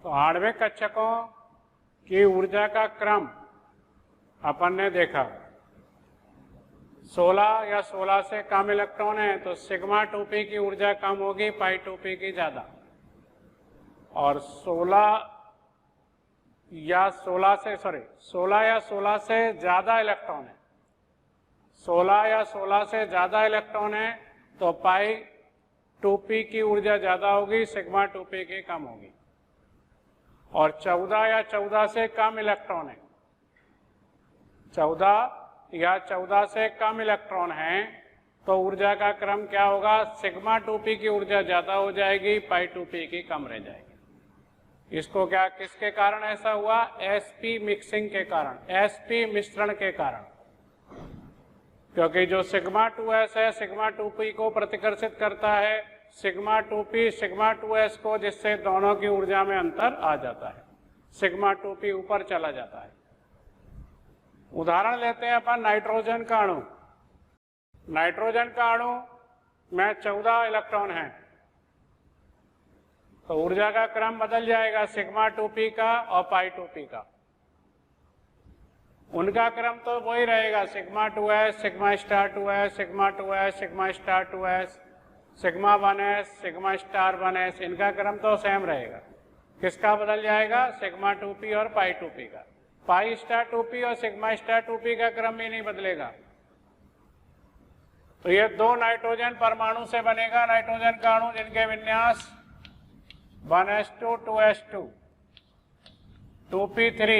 तो आणविक कक्षकों की ऊर्जा का क्रम अपन ने देखा। 16 या 16 से कम इलेक्ट्रॉन है तो सिग्मा 2p की ऊर्जा कम होगी, पाई 2p की ज्यादा। और 16 या 16 से ज्यादा इलेक्ट्रॉन है, 16 या 16 से ज्यादा इलेक्ट्रॉन है तो पाई 2p की ऊर्जा ज्यादा होगी, सिग्मा 2p की कम होगी। और 14 या 14 से कम इलेक्ट्रॉन है, 14 या 14 से कम इलेक्ट्रॉन है तो ऊर्जा का क्रम क्या होगा, सिग्मा 2p की ऊर्जा ज्यादा हो जाएगी, पाई 2p की कम रह जाएगी। इसको क्या, किसके कारण ऐसा हुआ, sp मिक्सिंग के कारण, sp मिश्रण के कारण। क्योंकि जो सिग्मा 2s है सिग्मा 2p को प्रतिकर्षित करता है, सिग्मा 2p सिग्मा 2s को, जिससे दोनों की ऊर्जा में अंतर आ जाता है, सिग्मा 2p ऊपर चला जाता है। उदाहरण लेते हैं अपन नाइट्रोजन का अणु। नाइट्रोजन का अणु में 14 इलेक्ट्रॉन हैं तो ऊर्जा का क्रम बदल जाएगा, सिग्मा 2p का और पाई 2p का। उनका क्रम तो वही रहेगा, sigma 2s sigma star 2s sigma 2s sigma star 2s sigma 1s sigma star 1s, इनका क्रम तो सेम रहेगा। किसका बदल जाएगा, सिग्मा 2p और पाई 2p का। पाई स्टार 2p और सिग्मा स्टार 2p का क्रम भी नहीं बदलेगा। तो ये दो नाइट्रोजन परमाणु से बनेगा नाइट्रोजन का अणु, जिनके विन्यास 1s2 2s2 2p3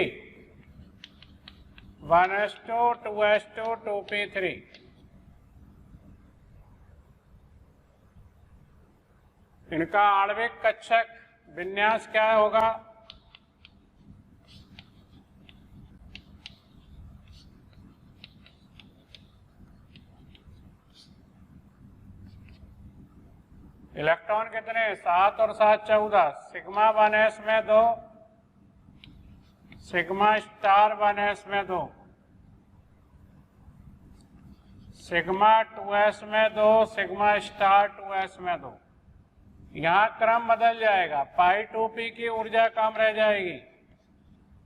1s2 2s2 2p3। इनका आणविक कक्षक विन्यास क्या होगा, इलेक्ट्रॉन कितने, 7 और 7 14, सिग्मा 1s में 2 सिग्मा स्टार 1s में 2, सिग्मा 2s में 2 सिग्मा स्टार 2s में 2। यहां क्रम बदल जाएगा, पाई 2p की ऊर्जा कम रह जाएगी,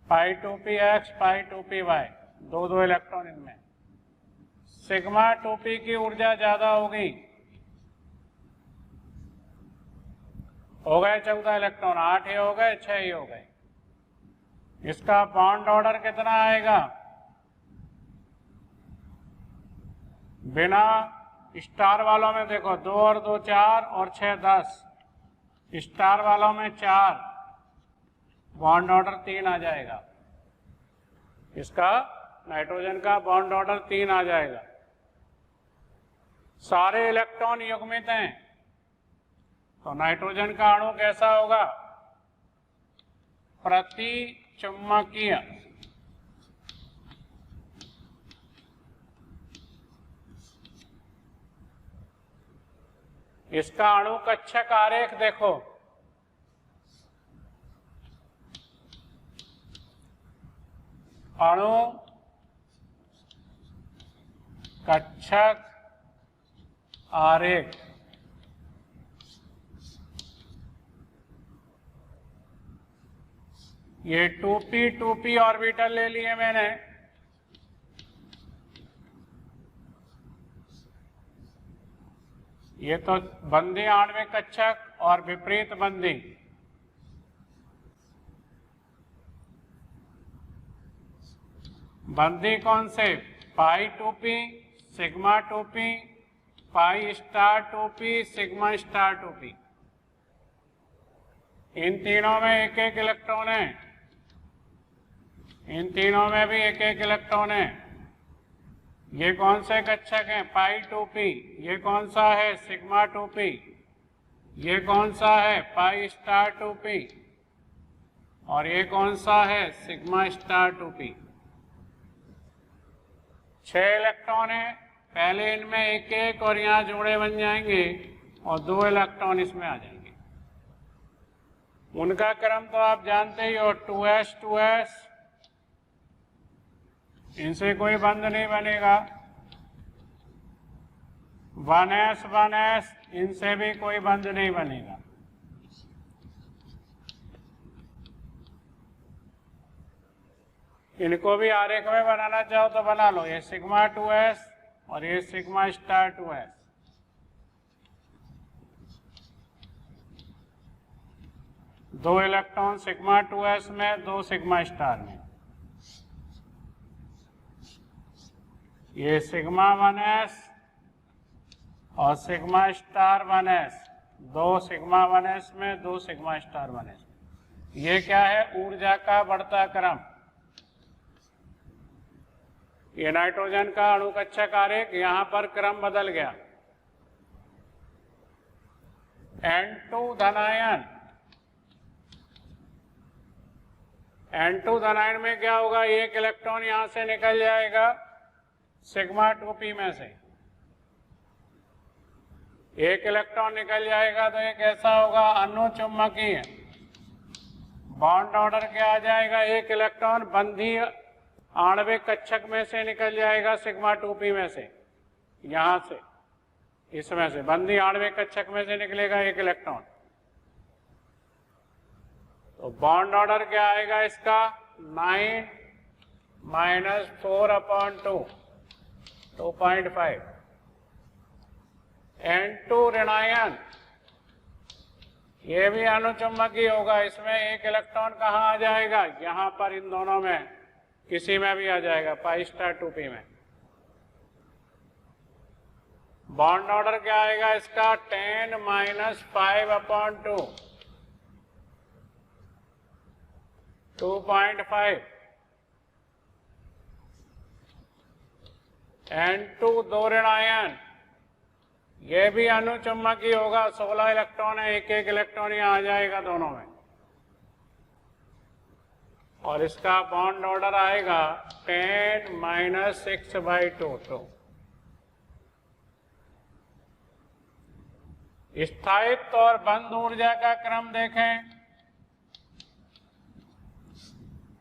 पाई 2px पाई 2py, दो इलेक्ट्रॉन इनमें। सिग्मा 2p की ऊर्जा ज्यादा होगी, हो गए 14 इलेक्ट्रॉन, 8 ही हो गए 6 ही हो गए। इसका बॉन्ड ऑर्डर कितना आएगा, बिना स्टार वालों में देखो 2 और 2 4 और 6 10, स्टार वालों में 4, बॉन्ड ऑर्डर 3 आ जाएगा। इसका नाइट्रोजन का बॉन्ड ऑर्डर 3 आ जाएगा। सारे इलेक्ट्रॉन युग्मित हैं तो नाइट्रोजन का अणु कैसा होगा, प्रति चुंबकीय। इसका अणु कक्षक आरेख देखो, अणु कक्षक आरेख। ये 2p ऑर्बिटल ले लिए मैंने, ये तो बंदी आणविक कक्षक और विपरीत बंदी। बंदी कौन से, पाई 2p sigma 2p pi star 2p sigma star 2p। इन तीनों में एक एक इलेक्ट्रॉन है, इन तीनों में भी एक एक इलेक्ट्रॉन है। ये कौन से कक्षक हैं, पाई 2p, ये कौन सा है, सिग्मा 2p, ये कौन सा है, पाई स्टार 2p, और ये कौन सा है, सिग्मा स्टार 2p। 6 इलेक्ट्रॉन है, पहले इनमें एक एक और यहाँ जोड़े बन जाएंगे और 2 इलेक्ट्रॉन इसमें आ जाएंगे। उनका क्रम तो आप जानते ही हो, 2s 2s, इनसे कोई बंध नहीं बनेगा। 1s इनसे भी कोई बंध नहीं बनेगा। इनको भी आरेख में बनाना चाहो तो बना लो, ये सिग्मा 2s और ये सिग्मा स्टार 2s। दो इलेक्ट्रॉन सिग्मा 2s में, दो सिग्मा स्टार में। ये सिग्मा 1s और सिग्मा स्टार 1s, दो सिग्मा 1s में, दो सिग्मा स्टार 1s। ये क्या है? ऊर्जा का बढ़ता क्रम। ये नाइट्रोजन का अणुकक्षक आरेख, यहां पर क्रम बदल गया। N2 धनायन, N2 धनायन में क्या होगा? एक इलेक्ट्रॉन यहां से निकल जाएगा सिग्मा 2p में से। एक इलेक्ट्रॉन निकल जाएगा तो ये कैसा होगा? अनुचुंबकीय। बॉन्ड ऑर्डर क्या आ जाएगा? एक इलेक्ट्रॉन बंधी आणविक कक्षक में से निकल जाएगा सिग्मा 2p में से, यहां से, इसमें से बंधी आणविक कक्षक में से निकलेगा एक इलेक्ट्रॉन। तो बॉन्ड ऑर्डर क्या आएगा इसका? 9 - 4/2, 2.5। N2 ऋणायन, ये भी अनुचुंबकीय होगा। इसमें एक इलेक्ट्रॉन कहाँ आ जाएगा? यहां पर, इन दोनों में किसी में भी आ जाएगा, पाई स्टार 2p में। बॉन्ड ऑर्डर क्या आएगा इसका? 10 - 5/2, 2.5। N2 दो ऋणायन, ये भी अनुचुंबकीय होगा। 16 इलेक्ट्रॉन है, एक एक इलेक्ट्रॉन यहाँ आ जाएगा दोनों में। और इसका बॉन्ड ऑर्डर आएगा 10 - 6/2। स्थायित्व और बंध ऊर्जा का क्रम देखें।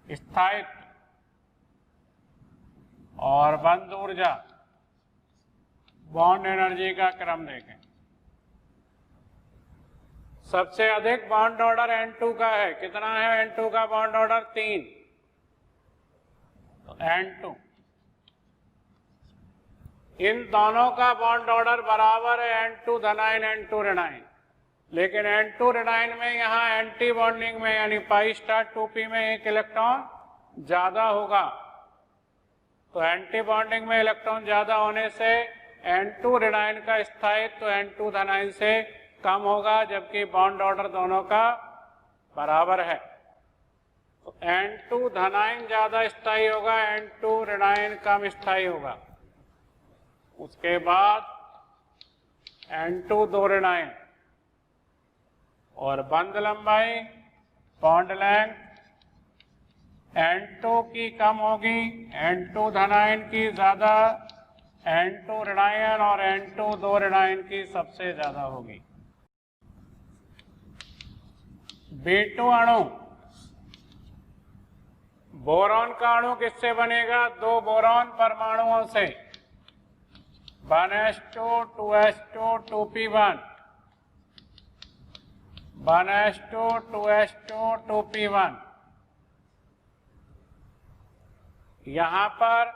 स्थायित्व और बंध ऊर्जा, बॉन्ड एनर्जी का क्रम देखें। सबसे अधिक बॉन्ड ऑर्डर N2 का है। कितना है N2 का बॉन्ड ऑर्डर? 3। तो N2, इन दोनों का बॉन्ड ऑर्डर बराबर है, N2 धनायन N2 ऋणायन। लेकिन N2 ऋणायन में यहाँ एंटी बॉन्डिंग में, यानी पाई स्टार 2p में एक इलेक्ट्रॉन ज्यादा होगा। तो एंटी बॉन्डिंग में इलेक्ट्रॉन ज्यादा होने से N2 ऋणायन का स्थायित्व तो N2 धनायन से कम होगा, जबकि बॉन्ड ऑर्डर दोनों का बराबर है। तो N2 धनायन ज्यादा स्थायी होगा, N2 ऋणायन कम स्थायी होगा। उसके बाद N2 दो ऋणायन, और बंध लंबाई, बॉन्ड लेंथ N2 की कम होगी, N2 धनायन की ज्यादा, N2 ऋणायन और N2 दो ऋणायन की सबसे ज्यादा होगी। B2 अणु, बोरॉन का अणु किससे बनेगा? दो बोरॉन परमाणुओं से, 1s2 2s2 2p1, 1s2 2s2 2p1। यहां पर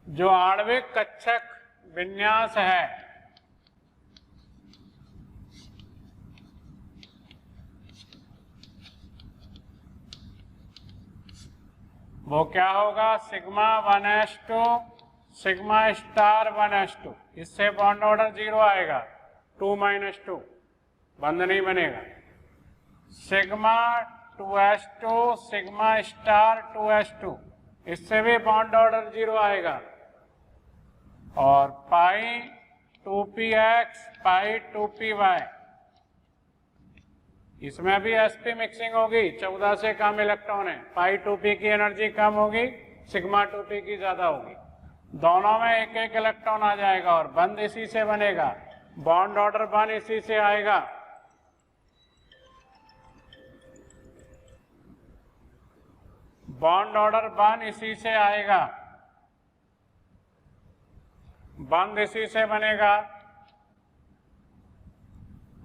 जो आणविक कक्षक विन्यास है, वो क्या होगा? Sigma 1s2 sigma star 1s2। इससे बॉन्ड ऑर्डर 0 आएगा, 2 - 2, बंध नहीं बनेगा। Sigma 2s2 sigma star 2s2, इससे भी बॉन्ड ऑर्डर 0 आएगा। और पाई 2px पाई 2py, इसमें भी sp मिक्सिंग होगी। 14 से कम इलेक्ट्रॉन है, पाई 2p की एनर्जी कम होगी, सिग्मा 2p की ज्यादा होगी। दोनों में एक एक इलेक्ट्रॉन आ जाएगा और बंध इसी से बनेगा, बॉन्ड ऑर्डर 1 इसी से आएगा। बॉन्ड ऑर्डर 1 इसी से आएगा, बंद इसी से बनेगा।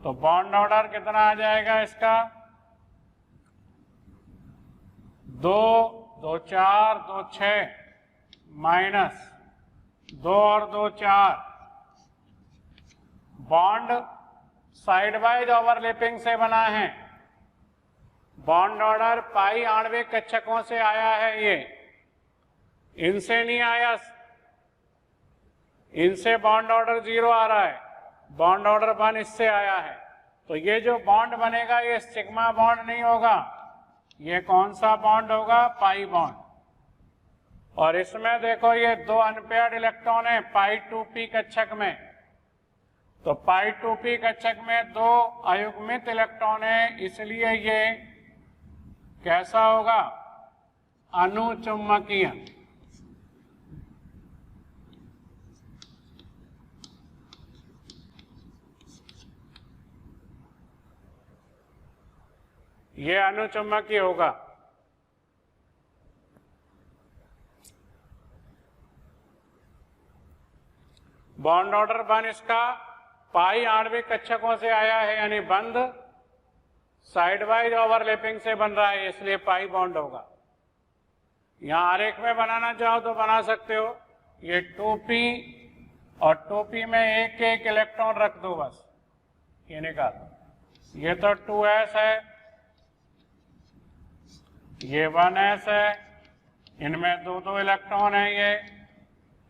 तो बॉन्ड ऑर्डर कितना आ जाएगा इसका? 2, 2 4, 2 6 माइनस 2 और 2 4। बॉन्ड साइड वाइज ओवरलैपिंग से बना है। बॉन्ड ऑर्डर पाई आणविक कक्षकों से आया है, ये इनसे नहीं आया, इनसे बॉन्ड ऑर्डर 0 आ रहा है, बॉन्ड ऑर्डर 1 इससे आया है। तो ये जो बॉन्ड बनेगा ये सिग्मा बॉन्ड नहीं होगा, ये कौन सा बॉन्ड होगा? Pi bond. और इसमें देखो ये 2 अनपेयर्ड इलेक्ट्रॉन है पाई 2p कक्षक में, तो पाई 2p कक्षक में 2 अयुग्मित इलेक्ट्रॉन है, इसलिए ये कैसा होगा? अनुचुंबकीय। ये अनुचुंबकीय होगा। बॉन्ड ऑर्डर 1 इसका पाई आणविक कक्षकों से आया है, यानी बंद साइड वाइज ओवरलैपिंग से बन रहा है, इसलिए पाई बॉन्ड होगा। यहां आरेख में बनाना चाहो तो बना सकते हो। ये 2p और 2p में एक एक इलेक्ट्रॉन रख दो, बस ये निकाल। ये तो 2s है, ये 1s है, इनमें 2 इलेक्ट्रॉन है। ये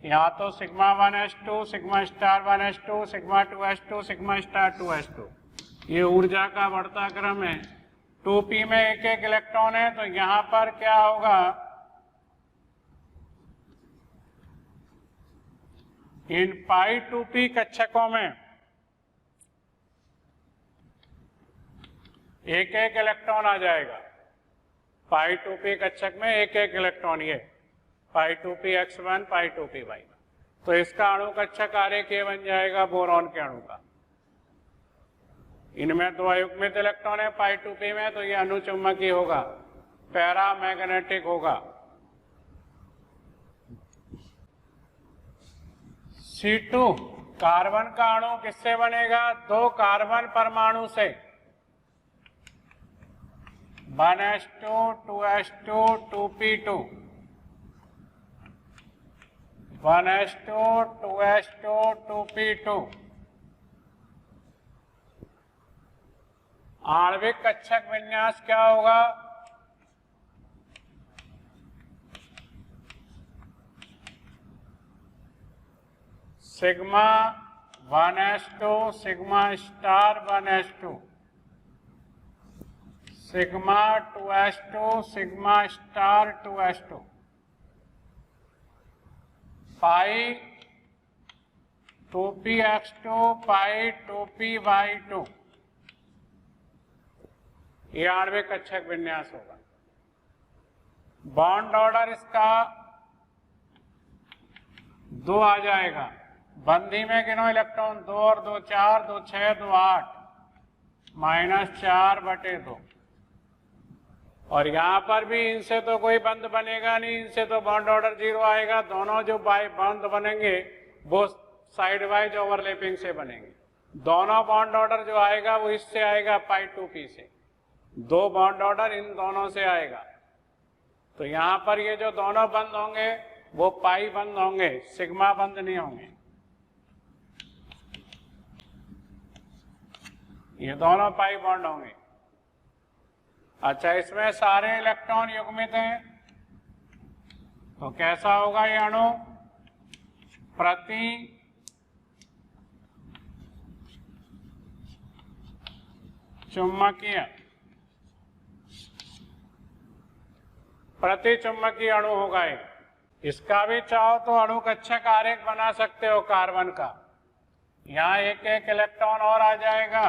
यहाँ तो sigma 1s2, sigma star 1s2, sigma 2s2, sigma star 2s2, ये ऊर्जा का बढ़ता क्रम है। 2p में एक एक इलेक्ट्रॉन है, तो यहाँ पर क्या होगा? इन पाई 2p कक्षकों में एक एक इलेक्ट्रॉन आ जाएगा। पाई 2p कक्षक में एक एक इलेक्ट्रॉन, ये पाई 2p x1, पाई 2p y1। तो इसका अणु कक्षक आरेख ये बन जाएगा बोरॉन के अणु का। इनमें 2 अयुग्मित इलेक्ट्रॉन है पाई 2p में, तो ये अनुचुंबकीय होगा, पैरामैग्नेटिक होगा। C2 कार्बन का अणु किससे बनेगा? 2 कार्बन परमाणु से, 1s2, 2s2, 2p2, 1s2, 2s2, 2p2। आणविक कक्षक विन्यास क्या होगा? Sigma 1s2, sigma star 1s2, sigma 2s2, sigma star 2s2, पाई 2px2, पाई 2py2। ये आणविक कक्षक विन्यास होगा। बॉन्ड ऑर्डर इसका 2 आ जाएगा। बंदी में गिनो इलेक्ट्रॉन, 2 और 2 4, 2 6, 2 8, -4/2। और यहां पर भी इनसे तो कोई बंद बनेगा नहीं, इनसे तो बॉन्ड ऑर्डर 0 आएगा। दोनों जो बंद बनेंगे वो साइड वाइज ओवरलैपिंग से बनेंगे। दोनों बॉन्ड ऑर्डर जो आएगा वो इससे आएगा पाई 2p से, 2 बॉन्ड ऑर्डर इन दोनों से आएगा। तो यहां पर ये जो दोनों बंद होंगे वो पाई बंद होंगे, सिग्मा बंद नहीं होंगे। ये दोनों पाई बॉन्ड होंगे। अच्छा, इसमें सारे इलेक्ट्रॉन युग्मित हैं, तो कैसा होगा ये अणु? प्रति चुंबकीय, प्रतिचुंबकीय अणु होगा ये। इसका भी चाहो तो अणु कक्षक आरेख बना सकते हो कार्बन का। यहाँ एक एक इलेक्ट्रॉन और आ जाएगा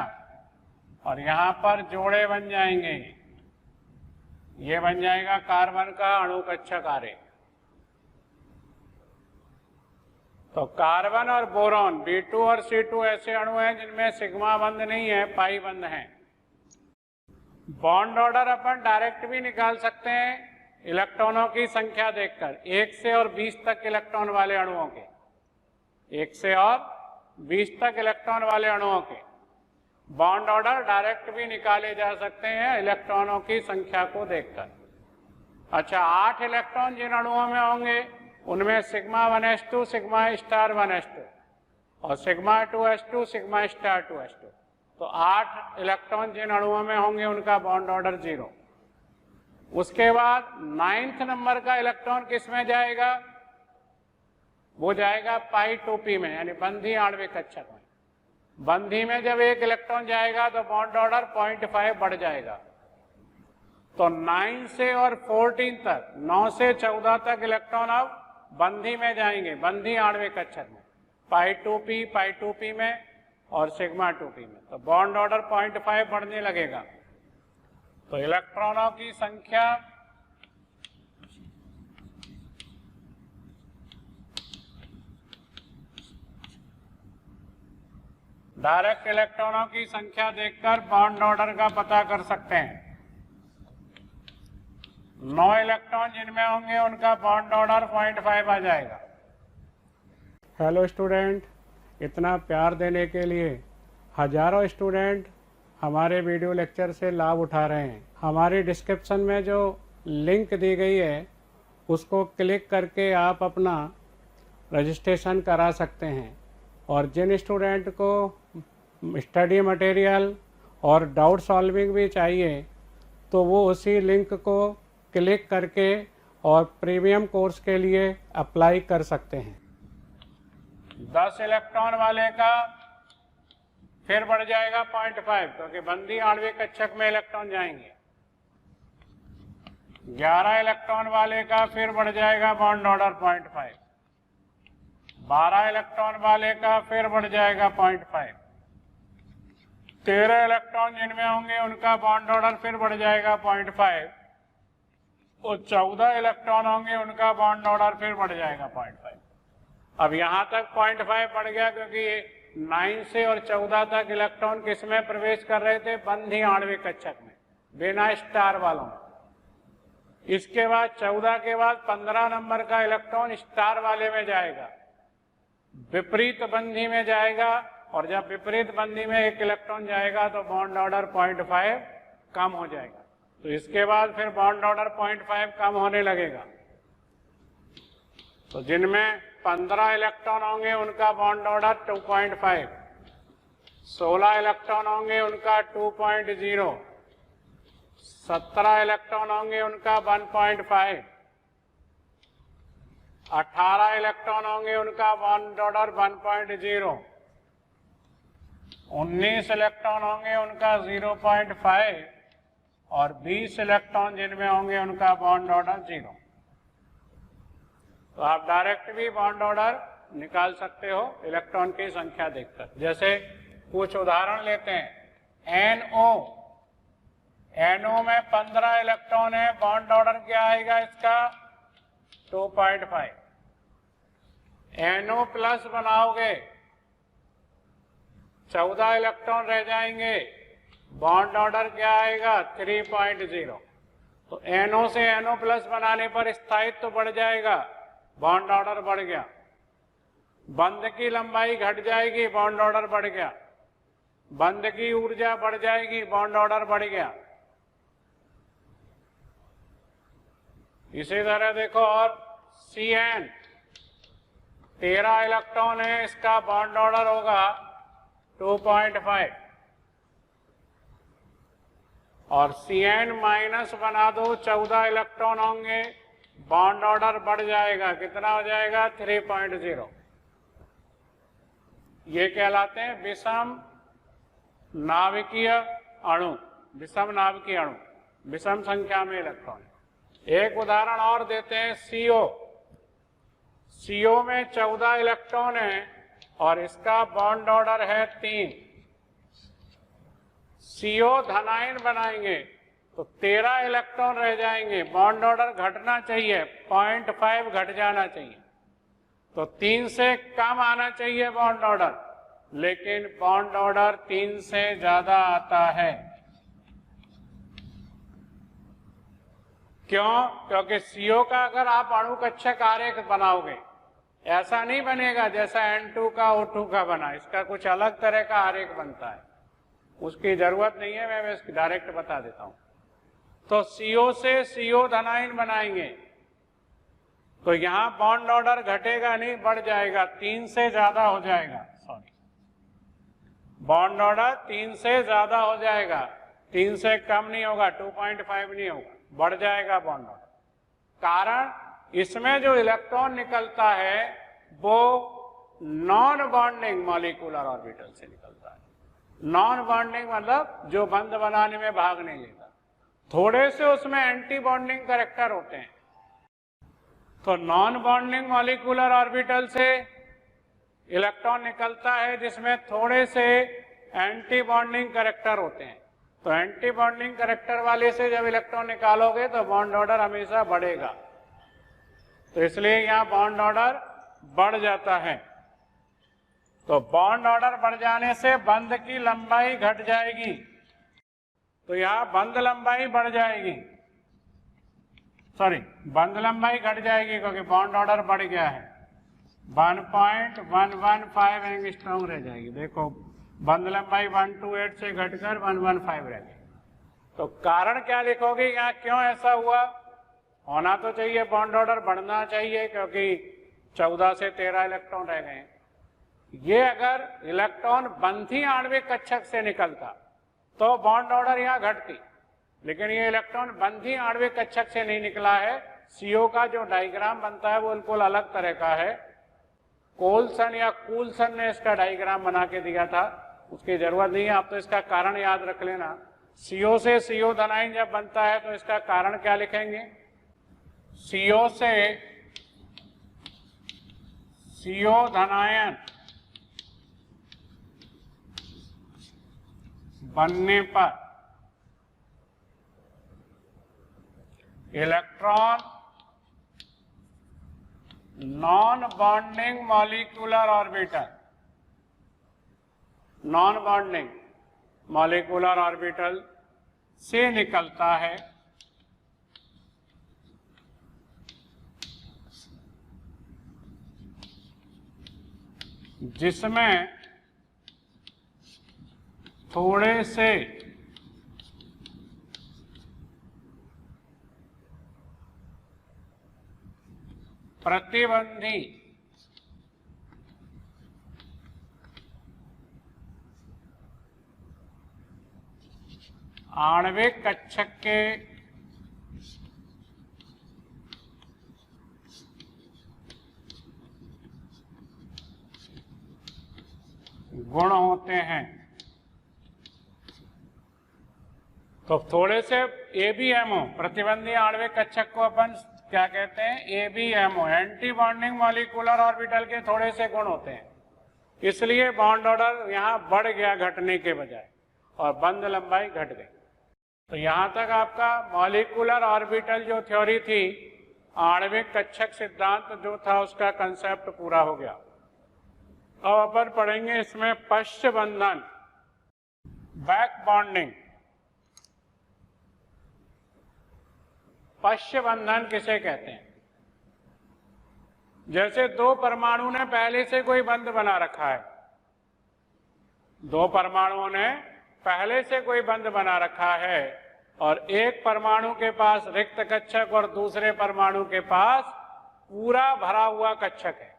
और यहाँ पर जोड़े बन जाएंगे। ये बन जाएगा कार्बन का अणु कक्षक आरेख। तो कार्बन और बोरॉन B2 और C2 ऐसे अणु हैं जिनमें सिग्मा बंद नहीं है, पाई बंद है। बॉन्ड ऑर्डर अपन डायरेक्ट भी निकाल सकते हैं, इलेक्ट्रॉनों की संख्या देखकर 1 से और 20 तक इलेक्ट्रॉन वाले अणुओं के, 1 से और 20 तक इलेक्ट्रॉन वाले अणुओं के बॉन्ड ऑर्डर डायरेक्ट भी निकाले जा सकते हैं इलेक्ट्रॉनों की संख्या को देखकर। अच्छा, 8 इलेक्ट्रॉन जिन अणुओं में होंगे उनमें sigma 1s2 sigma star 1s2 और sigma 2s2 sigma star 2s2। तो 8 इलेक्ट्रॉन जिन अणुओं में होंगे उनका बॉन्ड ऑर्डर 0। उसके बाद 9th नंबर का इलेक्ट्रॉन किस में जाएगा? वो जाएगा पाई 2p में, यानी बंधी आणविक कक्षक में। बंधी में जब एक इलेक्ट्रॉन जाएगा तो बॉन्ड ऑर्डर 0.5 बढ़ जाएगा। तो 9 से और 14 तक, 9 से 14 तक इलेक्ट्रॉन अब बंधी में जाएंगे, बंधी आणविक कक्षक में, पाई 2p में और सिग्मा 2p में। तो बॉन्ड ऑर्डर 0.5 बढ़ने लगेगा। तो इलेक्ट्रॉनों की संख्या डायरेक्ट इलेक्ट्रॉनों की संख्या देखकर बॉन्ड ऑर्डर का पता कर सकते हैं। 9 इलेक्ट्रॉन जिनमें होंगे उनका बॉन्ड ऑर्डर 0.5 आ जाएगा। हेलो स्टूडेंट, इतना प्यार देने के लिए हजारों स्टूडेंट हमारे वीडियो लेक्चर से लाभ उठा रहे हैं। हमारी डिस्क्रिप्शन में जो लिंक दी गई है उसको क्लिक करके आप अपना रजिस्ट्रेशन करा सकते हैं। और जिन स्टूडेंट को स्टडी मटेरियल और डाउट सॉल्विंग भी चाहिए तो वो उसी लिंक को क्लिक करके और प्रीमियम कोर्स के लिए अप्लाई कर सकते हैं। 10 इलेक्ट्रॉन वाले का फिर बढ़ जाएगा 0.5, क्योंकि बंधी आणविक कक्षक में इलेक्ट्रॉन जाएंगे। 11 इलेक्ट्रॉन वाले का फिर बढ़ जाएगा बॉन्ड ऑर्डर 0.5। 12 इलेक्ट्रॉन वाले का फिर बढ़ जाएगा 0.5। 13 इलेक्ट्रॉन जिनमें होंगे उनका बॉन्ड ऑर्डर फिर बढ़ जाएगा 0.5 और 14 इलेक्ट्रॉन होंगे उनका बॉन्ड ऑर्डर फिर बढ़ जाएगा 0.5। अब यहां तक 0.5 बढ़ गया क्योंकि 9 से और 14 तक इलेक्ट्रॉन किस में प्रवेश कर रहे थे? बंधी आणविक कक्षक में, बिना स्टार वालों। इसके बाद 14 के बाद 15 नंबर का इलेक्ट्रॉन स्टार वाले में जाएगा, विपरीत बंधी में जाएगा। और जब विपरीत बंधी में एक इलेक्ट्रॉन जाएगा तो बॉन्ड ऑर्डर 0.5 कम हो जाएगा। तो इसके बाद फिर बॉन्ड ऑर्डर 0.5 कम होने लगेगा। तो जिनमें 15 इलेक्ट्रॉन होंगे उनका बॉन्ड ऑर्डर 2.5, 16 इलेक्ट्रॉन होंगे उनका 2.0, 17 इलेक्ट्रॉन होंगे उनका 1.5, 18 इलेक्ट्रॉन होंगे उनका बॉन्ड ऑर्डर 1.0, 19 इलेक्ट्रॉन होंगे उनका 0.5 और 20 इलेक्ट्रॉन जिनमें होंगे उनका बॉन्ड ऑर्डर 0। तो आप डायरेक्ट भी बॉन्ड ऑर्डर निकाल सकते हो इलेक्ट्रॉन की संख्या देखकर। जैसे कुछ उदाहरण लेते हैं। NO में 15 इलेक्ट्रॉन है, बॉन्ड ऑर्डर क्या आएगा इसका? 2.5। NO प्लस बनाओगे 14 इलेक्ट्रॉन रह जाएंगे, बॉन्ड ऑर्डर क्या आएगा? 3.0। तो NO से NO प्लस बनाने पर स्थायित्व तो बढ़ जाएगा, बॉन्ड ऑर्डर बढ़ गया। बंध की लंबाई घट जाएगी, बॉन्ड ऑर्डर बढ़ गया। बंध की ऊर्जा बढ़ जाएगी, बॉन्ड ऑर्डर बढ़ गया। इसी तरह देखो, और CN 13 इलेक्ट्रॉन है, इसका बॉन्ड ऑर्डर होगा 2.5 और CN माइनस बना दो, 14 इलेक्ट्रॉन होंगे, बॉन्ड ऑर्डर बढ़ जाएगा। कितना हो जाएगा? 3.0। ये कहलाते हैं विषम नाभिकीय अणु, विषम नाभिकीय अणु, विषम संख्या में इलेक्ट्रॉन। एक उदाहरण और देते हैं, CO में 14 इलेक्ट्रॉन है और इसका बॉन्ड ऑर्डर है 3। CO धनायन बनाएंगे तो 13 इलेक्ट्रॉन रह जाएंगे, बॉन्ड ऑर्डर घटना चाहिए, 0.5 घट जाना चाहिए। तो 3 से कम आना चाहिए बॉन्ड ऑर्डर, लेकिन बॉन्ड ऑर्डर 3 से ज्यादा आता है। क्यों? क्योंकि CO का अगर आप अणु कक्षक आरेख बनाओगे, ऐसा नहीं बनेगा जैसा N2 का O2 का बना, इसका कुछ अलग तरह का आरेख बनता है, उसकी जरूरत नहीं है, मैं इसकी डायरेक्ट बता देता हूं। तो CO से CO धनायन बनाएंगे तो यहां बॉन्ड ऑर्डर घटेगा नहीं, बढ़ जाएगा, 3 से ज्यादा हो जाएगा, सॉरी, बॉन्ड ऑर्डर 3 से ज्यादा हो जाएगा, 3 से कम नहीं होगा, 2.5 नहीं होगा, बढ़ जाएगा बॉन्ड ऑर्डर। कारण इसमें जो इलेक्ट्रॉन निकलता है वो नॉन बॉन्डिंग मॉलिक्यूलर ऑर्बिटल से निकलता है। नॉन बॉन्डिंग मतलब जो बंध बनाने में भाग नहीं लेता, थोड़े से उसमें एंटी बॉन्डिंग कैरेक्टर होते हैं। तो नॉन बॉन्डिंग मॉलिक्यूलर ऑर्बिटल से इलेक्ट्रॉन निकलता है जिसमें थोड़े से एंटी बॉन्डिंग कैरेक्टर होते हैं। तो एंटी बॉन्डिंग कैरेक्टर वाले से जब इलेक्ट्रॉन निकालोगे तो बॉन्ड ऑर्डर हमेशा बढ़ेगा, तो इसलिए यहां बॉन्ड ऑर्डर बढ़ जाता है। तो बॉन्ड ऑर्डर बढ़ जाने से बंध की लंबाई घट जाएगी, तो यहां बंध लंबाई बढ़ जाएगी, सॉरी बंध लंबाई घट जाएगी क्योंकि बॉन्ड ऑर्डर बढ़ गया है, 1.115 एंगस्ट्रॉम रह जाएगी। देखो बंध लंबाई 128 से घटकर 115 रह गई। तो कारण क्या लिखोगे यहाँ, क्यों ऐसा हुआ? होना तो चाहिए बॉन्ड ऑर्डर बढ़ना चाहिए क्योंकि 14 से 13 इलेक्ट्रॉन रह गए। ये अगर इलेक्ट्रॉन बंधी आणविक कक्षक से निकलता तो बॉन्ड ऑर्डर यहाँ घटती, लेकिन ये इलेक्ट्रॉन बंधी आणविक कक्षक से नहीं निकला है। CO का जो डायग्राम बनता है वो बिल्कुल अलग तरह का है। कोल्सन या कूलसन ने इसका डायग्राम बना के दिया था, उसकी जरूरत नहीं है, आप तो इसका कारण याद रख लेना। CO से CO धनायन जब बनता है तो इसका कारण क्या लिखेंगे? CO से CO धनायन बनने पर electron non bonding molecular orbital, non bonding molecular orbital से निकलता है, जिसमें थोड़े से प्रतिबंधी आणविक कक्षक के गुण होते हैं। तो थोड़े से ABMO प्रतिबंधी आणविक कक्षक को अपन क्या कहते हैं? ABMO, anti bonding molecular orbital के थोड़े से गुण होते हैं, इसलिए बॉन्ड ऑर्डर यहां बढ़ गया घटने के बजाय और बंध लंबाई घट गई। तो यहां तक आपका मॉलिक्यूलर ऑर्बिटल जो थ्योरी थी, आणविक कक्षक सिद्धांत जो था, उसका कंसेप्ट पूरा हो गया। अब अपन पढ़ेंगे इसमें पश्च बंधन, बैक बॉन्डिंग। पश्च बंधन किसे कहते हैं? जैसे दो परमाणु ने पहले से कोई बंध बना रखा है, दो परमाणुओं ने पहले से कोई बंध बना रखा है और एक परमाणु के पास रिक्त कक्षक और दूसरे परमाणु के पास पूरा भरा हुआ कक्षक है।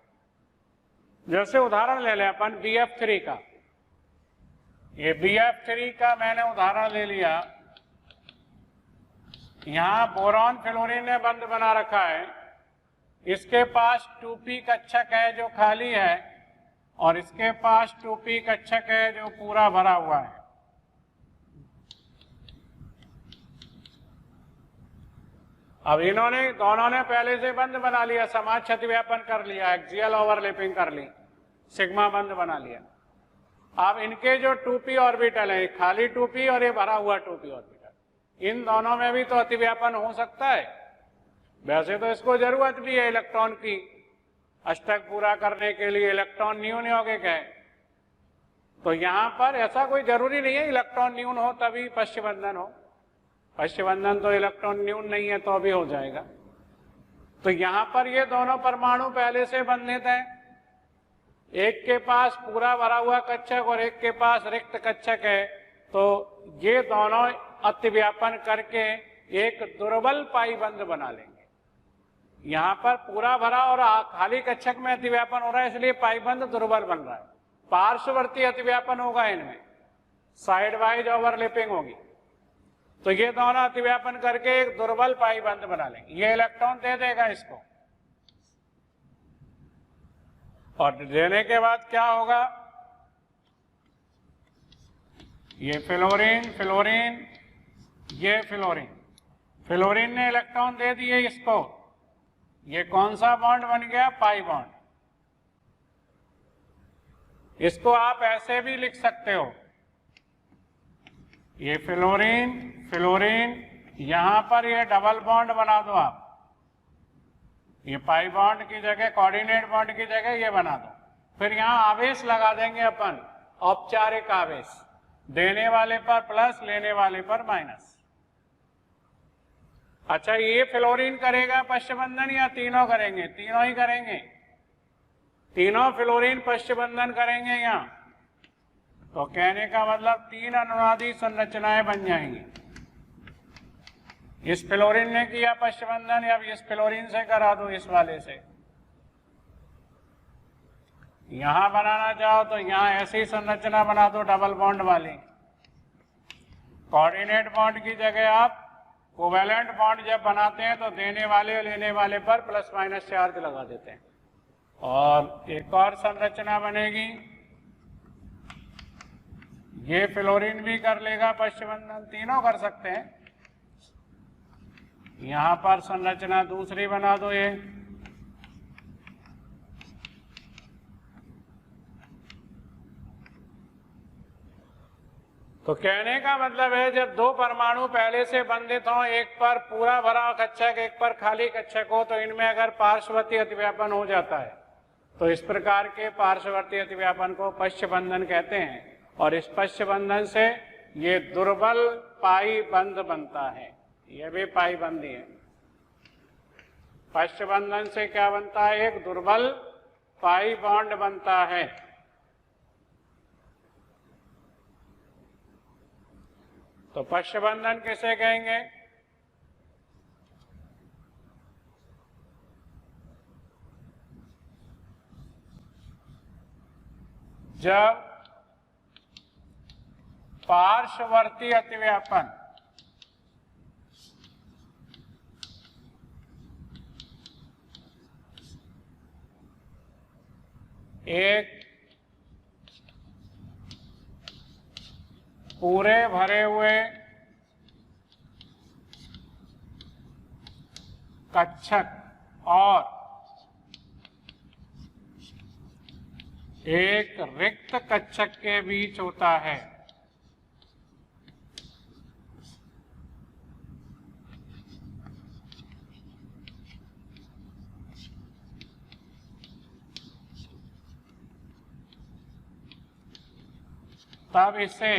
जैसे उदाहरण ले लें अपन BF3 का, ये BF3 का मैंने उदाहरण ले लिया। यहां बोरॉन फ्लोरीन ने बंध बना रखा है, इसके पास 2p कक्षक है जो खाली है और इसके पास 2p कक्षक है जो पूरा भरा हुआ है। अब इन्होंने दोनों ने पहले से बंध बना लिया, समाज क्षति व्यापन कर लिया, एक्सियल ओवरलैपिंग कर ली, सिग्मा बंध बना लिया। अब इनके जो 2p ऑर्बिटल है, खाली 2p और ये भरा हुआ 2p ऑर्बिटल, इन दोनों में भी तो अतिव्यापन हो सकता है। वैसे तो इसको जरूरत भी है इलेक्ट्रॉन की, अष्टक पूरा करने के लिए इलेक्ट्रॉन न्यून यौगिक है। तो यहां पर ऐसा कोई जरूरी नहीं है इलेक्ट्रॉन न्यून हो तभी पश्च बंधन हो। पश्च बंधन तो इलेक्ट्रॉन न्यून नहीं है तो भी हो जाएगा। तो यहां पर ये दोनों परमाणु पहले से बंधित हैं, एक के पास पूरा भरा हुआ कक्षक और एक के पास रिक्त कक्षक है, तो ये दोनों अतिव्यापन करके एक दुर्बल पाई बंध बना लेंगे। यहां पर पूरा भरा और खाली कक्षक में अतिव्यापन हो रहा है, इसलिए पाई बंध दुर्बल बन रहा है। पार्श्ववर्ती अतिव्यापन होगा, इनमें साइड वाइज ओवरलैपिंग होगी, तो ये दोनों अतिव्यापन करके एक दुर्बल पाई बंध बना लेंगे। ये इलेक्ट्रॉन दे देगा इसको, और देने के बाद क्या होगा, ये फ्लोरीन फ्लोरीन, ये फ्लोरीन, फ्लोरीन ने इलेक्ट्रॉन दे दिए इसको, ये कौन सा बॉन्ड बन गया, पाई बॉन्ड। इसको आप ऐसे भी लिख सकते हो, ये फ्लोरीन फ्लोरीन, यहां पर ये डबल बॉन्ड बना दो आप, ये पाई बॉन्ड की जगह, कोऑर्डिनेट बॉन्ड की जगह ये बना दो। फिर यहां आवेश लगा देंगे अपन, औपचारिक आवेश, देने वाले पर प्लस, लेने वाले पर माइनस। अच्छा, ये फ्लोरीन करेगा पश्च बंधन या तीनों करेंगे? तीनों ही करेंगे, तीनों फ्लोरीन पश्च बंधन करेंगे यहां। तो कहने का मतलब 3 अनुनादी संरचनाएं बन जाएंगी। इस फ्लोरीन ने किया पश्च बंधन, या इस फ्लोरीन से करा दो, इस वाले से। यहां बनाना चाहो तो यहां ऐसी संरचना बना दो डबल बॉन्ड वाली। कोऑर्डिनेट बॉन्ड की जगह आप कोवैलेंट बॉन्ड जब बनाते हैं तो देने वाले और लेने वाले पर प्लस माइनस चार्ज लगा देते हैं। और एक और संरचना बनेगी, ये फ्लोरीन भी कर लेगा पश्च बंधन, तीनों कर सकते हैं। यहां पर संरचना दूसरी बना दो, ये तो कहने का मतलब है जब दो परमाणु पहले से बंधित हों, एक पर पूरा भरा कक्षक एक पर खाली कक्षक हो, तो इनमें अगर पार्श्ववर्ती अतिव्यापन हो जाता है तो इस प्रकार के पार्श्ववर्ती अतिव्यापन को पश्च बंधन कहते हैं। और इस पश्च बंधन से ये दुर्बल पाई बंध बनता है, यह भी पाई बंध ही है। पश्च बंधन से क्या बनता है, एक दुर्बल पाई बॉन्ड बनता है। तो पश्च बंधन किसे कहेंगे, जब पार्श्ववर्ती अतिव्यापन एक पूरे भरे हुए कक्षक और एक रिक्त कक्षक के बीच होता है। तब इसे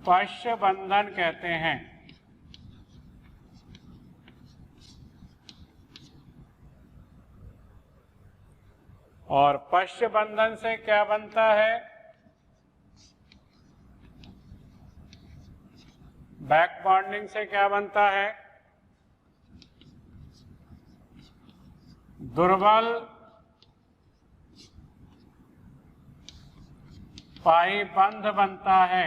पश्च बंधन कहते हैं। और पश्च बंधन से क्या बनता है, बैक बॉन्डिंग से क्या बनता है, दुर्बल पाई बंध बनता है।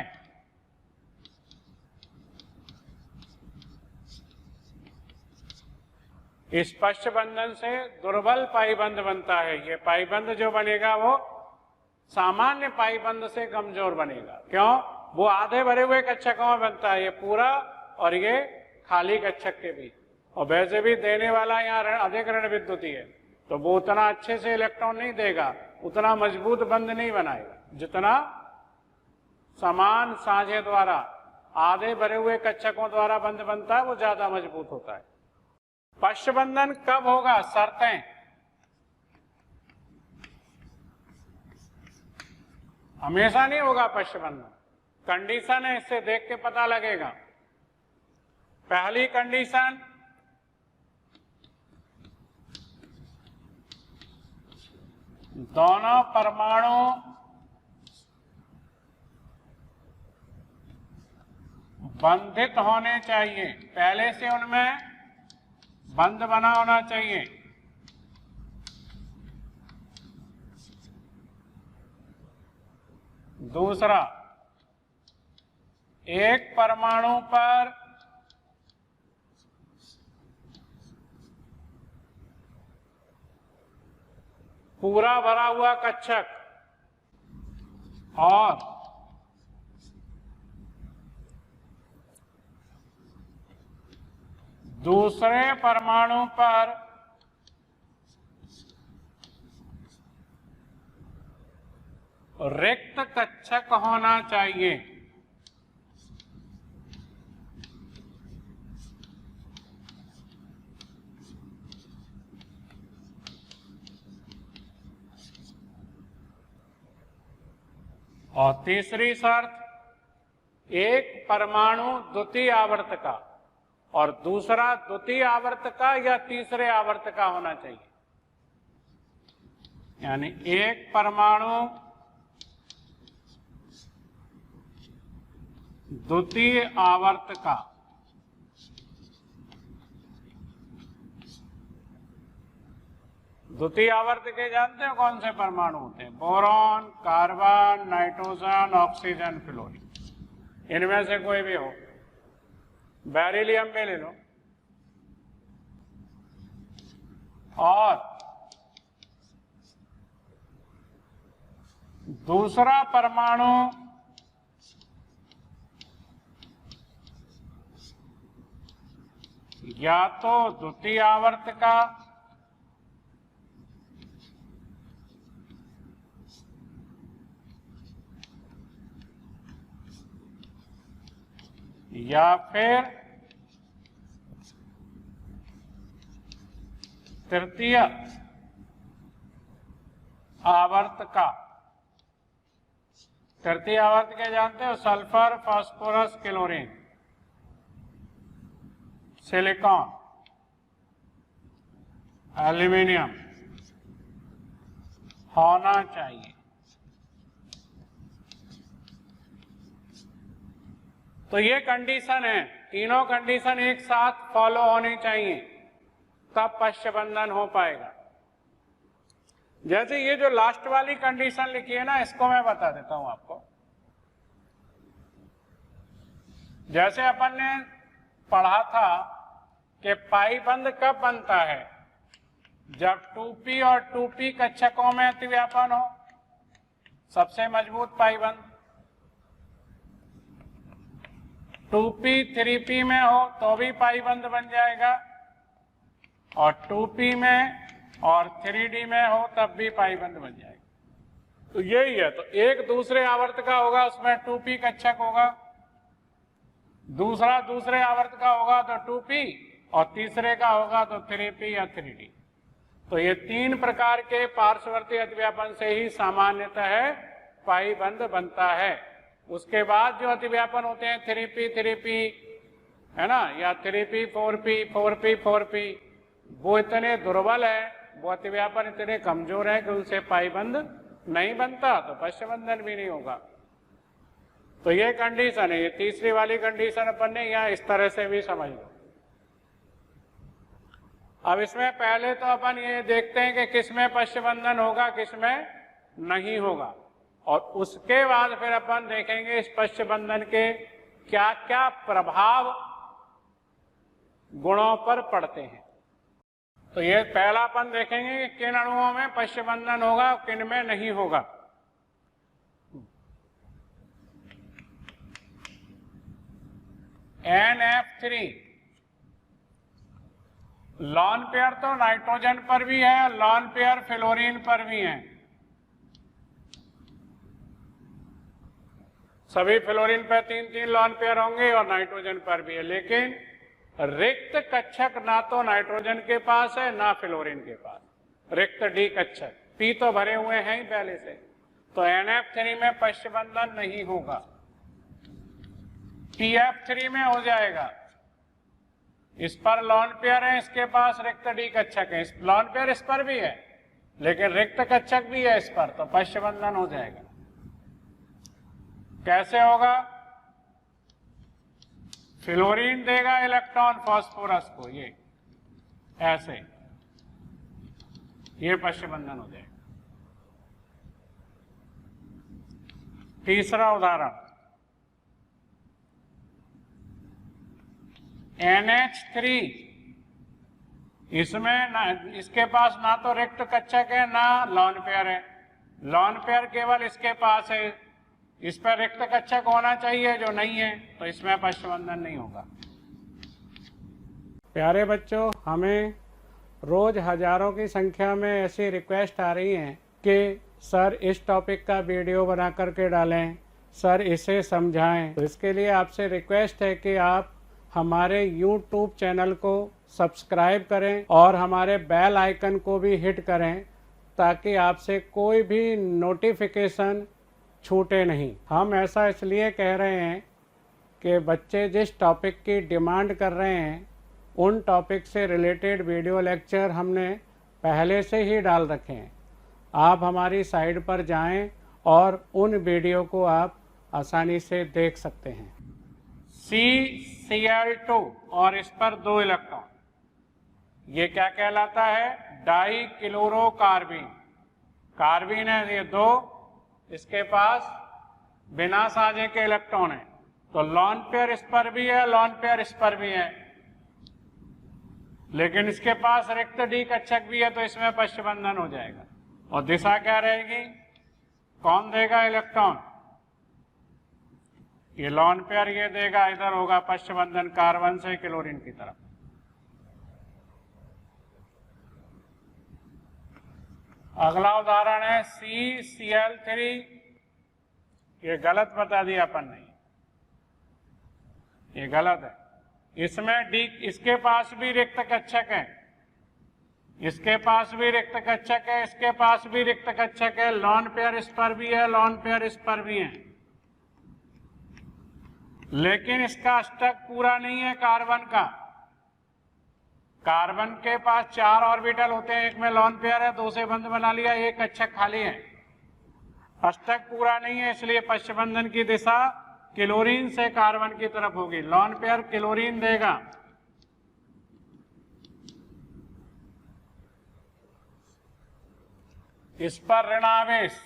इस पश्च बंधन से दुर्बल पाईबंध बनता है। ये पाईबंध जो बनेगा वो सामान्य पाईबंध से कमजोर बनेगा। क्यों? वो आधे भरे हुए कक्षकों में बनता है, ये पूरा और ये खाली कक्षक के बीच। और वैसे भी देने वाला यहाँ अधिक ऋण विद्युतीय है, तो वो उतना अच्छे से इलेक्ट्रॉन नहीं देगा, उतना मजबूत बंध नहीं बनाएगा। जितना समान साझे द्वारा आधे भरे हुए कक्षकों द्वारा बंध बनता है वो ज्यादा मजबूत होता है। पश्च बंधन कब होगा? शर्तें। हमेशा नहीं होगा पश्च बंधन, कंडीशन है, इससे देख के पता लगेगा। पहली कंडीशन, दोनों परमाणु बंधित होने चाहिए, पहले से उनमें बंध बना होना चाहिए। दूसरा, एक परमाणु पर पूरा भरा हुआ कक्षक और दूसरे परमाणु पर रिक्त कक्षक होना चाहिए। और तीसरी शर्त, एक परमाणु द्वितीय आवर्त का और दूसरा द्वितीय आवर्त का या तीसरे आवर्त का होना चाहिए। यानी एक परमाणु द्वितीय आवर्त का द्वितीय आवर्त के जानते हो कौन से परमाणु होते हैं? Boron, carbon, nitrogen, oxygen, fluorine. इनमें से कोई भी हो। बेरिलियम में ले लो। और दूसरा परमाणु या तो द्वितीय आवर्त का या फिर तृतीय आवर्त का। तृतीय आवर्त के जानते हो? Sulphur, phosphorus, chlorine, silicon, aluminium होना चाहिए। तो ये कंडीशन है, तीनों कंडीशन एक साथ फॉलो होनी चाहिए, तब पश्च बंधन हो पाएगा। जैसे ये जो लास्ट वाली कंडीशन लिखी है ना, इसको मैं बता देता हूं आपको। जैसे अपन ने पढ़ा था कि पाई बंध कब बनता है? जब 2p और 2p कक्षकों में अतिव्यापन हो, सबसे मजबूत पाई बंध। 2p 3p में हो तो भी पाई बंध बन जाएगा, और 2p में और 3d में हो तब भी पाई बंध बन जाएगा। तो यही है। तो एक दूसरे आवर्त का होगा, उसमें 2p कक्षक होगा, दूसरा दूसरे आवर्त का होगा तो 2p, और तीसरे का होगा तो 3p या 3d। तो ये तीन प्रकार के पार्श्ववर्ती अतिव्यापन से ही सामान्यतः पाई बंध बनता है। उसके बाद जो अतिव्यापन होते हैं 3p है ना, या 3p 4p 4p, वो इतने दुर्बल है, वो अतिव्यापन इतने कमजोर है कि उनसे पाई बंध नहीं बनता, तो पश्च बंधन भी नहीं होगा। तो ये कंडीशन है। ये तीसरी वाली कंडीशन अपन ने यहाँ इस तरह से भी समझ लो। अब इसमें पहले तो अपन ये देखते हैं कि किसमें पश्च बंधन होगा, किसमें नहीं होगा, और उसके बाद फिर अपन देखेंगे इस पश्च बंधन के क्या क्या प्रभाव गुणों पर पड़ते हैं। तो ये पहला अपन देखेंगे कि किन अणुओं में पश्च बंधन होगा, किन में नहीं होगा। NF3 लॉन पेयर तो नाइट्रोजन पर भी है और लॉन पेयर फ्लोरीन पर भी है। सभी फ्लोरीन पर 3-3 लॉन पेयर होंगे और नाइट्रोजन पर भी है, लेकिन रिक्त कक्षक ना तो नाइट्रोजन के पास है ना फ्लोरीन के पास, रिक्त डी कक्षक। पी तो भरे हुए हैं ही पहले से, तो NF3 में पश्च बंधन नहीं होगा, PF3 में हो जाएगा। इस पर लॉन पेयर है, इसके पास रिक्त डी कक्षक है, लॉन पेयर इस पर भी है लेकिन रिक्त कक्षक भी है इस पर, तो पश्च बंधन हो जाएगा। कैसे होगा? फ्लोरीन देगा इलेक्ट्रॉन फास्फोरस को, ये ऐसे, ये पश्च बंधन हो जाएगा। तीसरा उदाहरण, NH3, इसमें इसके पास ना तो रिक्त कक्षक है ना लॉन पेयर है, लॉन पेयर केवल इसके पास है, इस पर रिक्त कक्षक होना चाहिए जो नहीं है, तो इसमें पश्च बंधन नहीं होगा। प्यारे बच्चों, हमें रोज हजारों की संख्या में ऐसी रिक्वेस्ट आ रही हैं कि सर इस टॉपिक का वीडियो बना करके डालें, सर इसे समझाएं। तो इसके लिए आपसे रिक्वेस्ट है कि आप हमारे YouTube चैनल को सब्सक्राइब करें और हमारे बेल आइकन को भी हिट करें ताकि आपसे कोई भी नोटिफिकेशन छूटे नहीं। हम ऐसा इसलिए कह रहे हैं कि बच्चे जिस टॉपिक की डिमांड कर रहे हैं उन टॉपिक से रिलेटेड वीडियो लेक्चर हमने पहले से ही डाल रखे हैं। आप हमारी साइट पर जाएं और उन वीडियो को आप आसानी से देख सकते हैं। CCl2 और इस पर 2 इलेक्ट्रॉन, ये क्या कहलाता है? डाई क्लोरोकार्बीन। कार्बीन है ये 2, इसके पास बिना साझे के इलेक्ट्रॉन है, तो लॉन पेयर इस पर भी है, लॉन पेयर इस पर भी है, लेकिन इसके पास रिक्त डी कक्षक भी है, तो इसमें पश्च बंधन हो जाएगा। और दिशा क्या रहेगी? कौन देगा इलेक्ट्रॉन? ये लॉन पेयर ये देगा, इधर होगा पश्च बंधन कार्बन से क्लोरीन की तरफ। अगला उदाहरण है CCl3, ये गलत बता दिया अपन ने, ये गलत है। इसमें डी, इसके पास भी रिक्त कक्षक है, इसके पास भी रिक्त कक्षक है, इसके पास भी रिक्त कक्षक है, लॉन पेयर इस पर भी है, लॉन पेयर इस पर भी है, लेकिन इसका अष्टक पूरा नहीं है कार्बन का। कार्बन के पास 4 ऑर्बिटल होते हैं, एक में लॉन पेयर है, 2 से बंध बना लिया, एक कक्षक खाली है, अष्टक पूरा नहीं है, इसलिए पश्च बंधन की दिशा क्लोरीन से कार्बन की तरफ होगी। लॉन पेयर क्लोरीन देगा, इस पर ऋणावेश,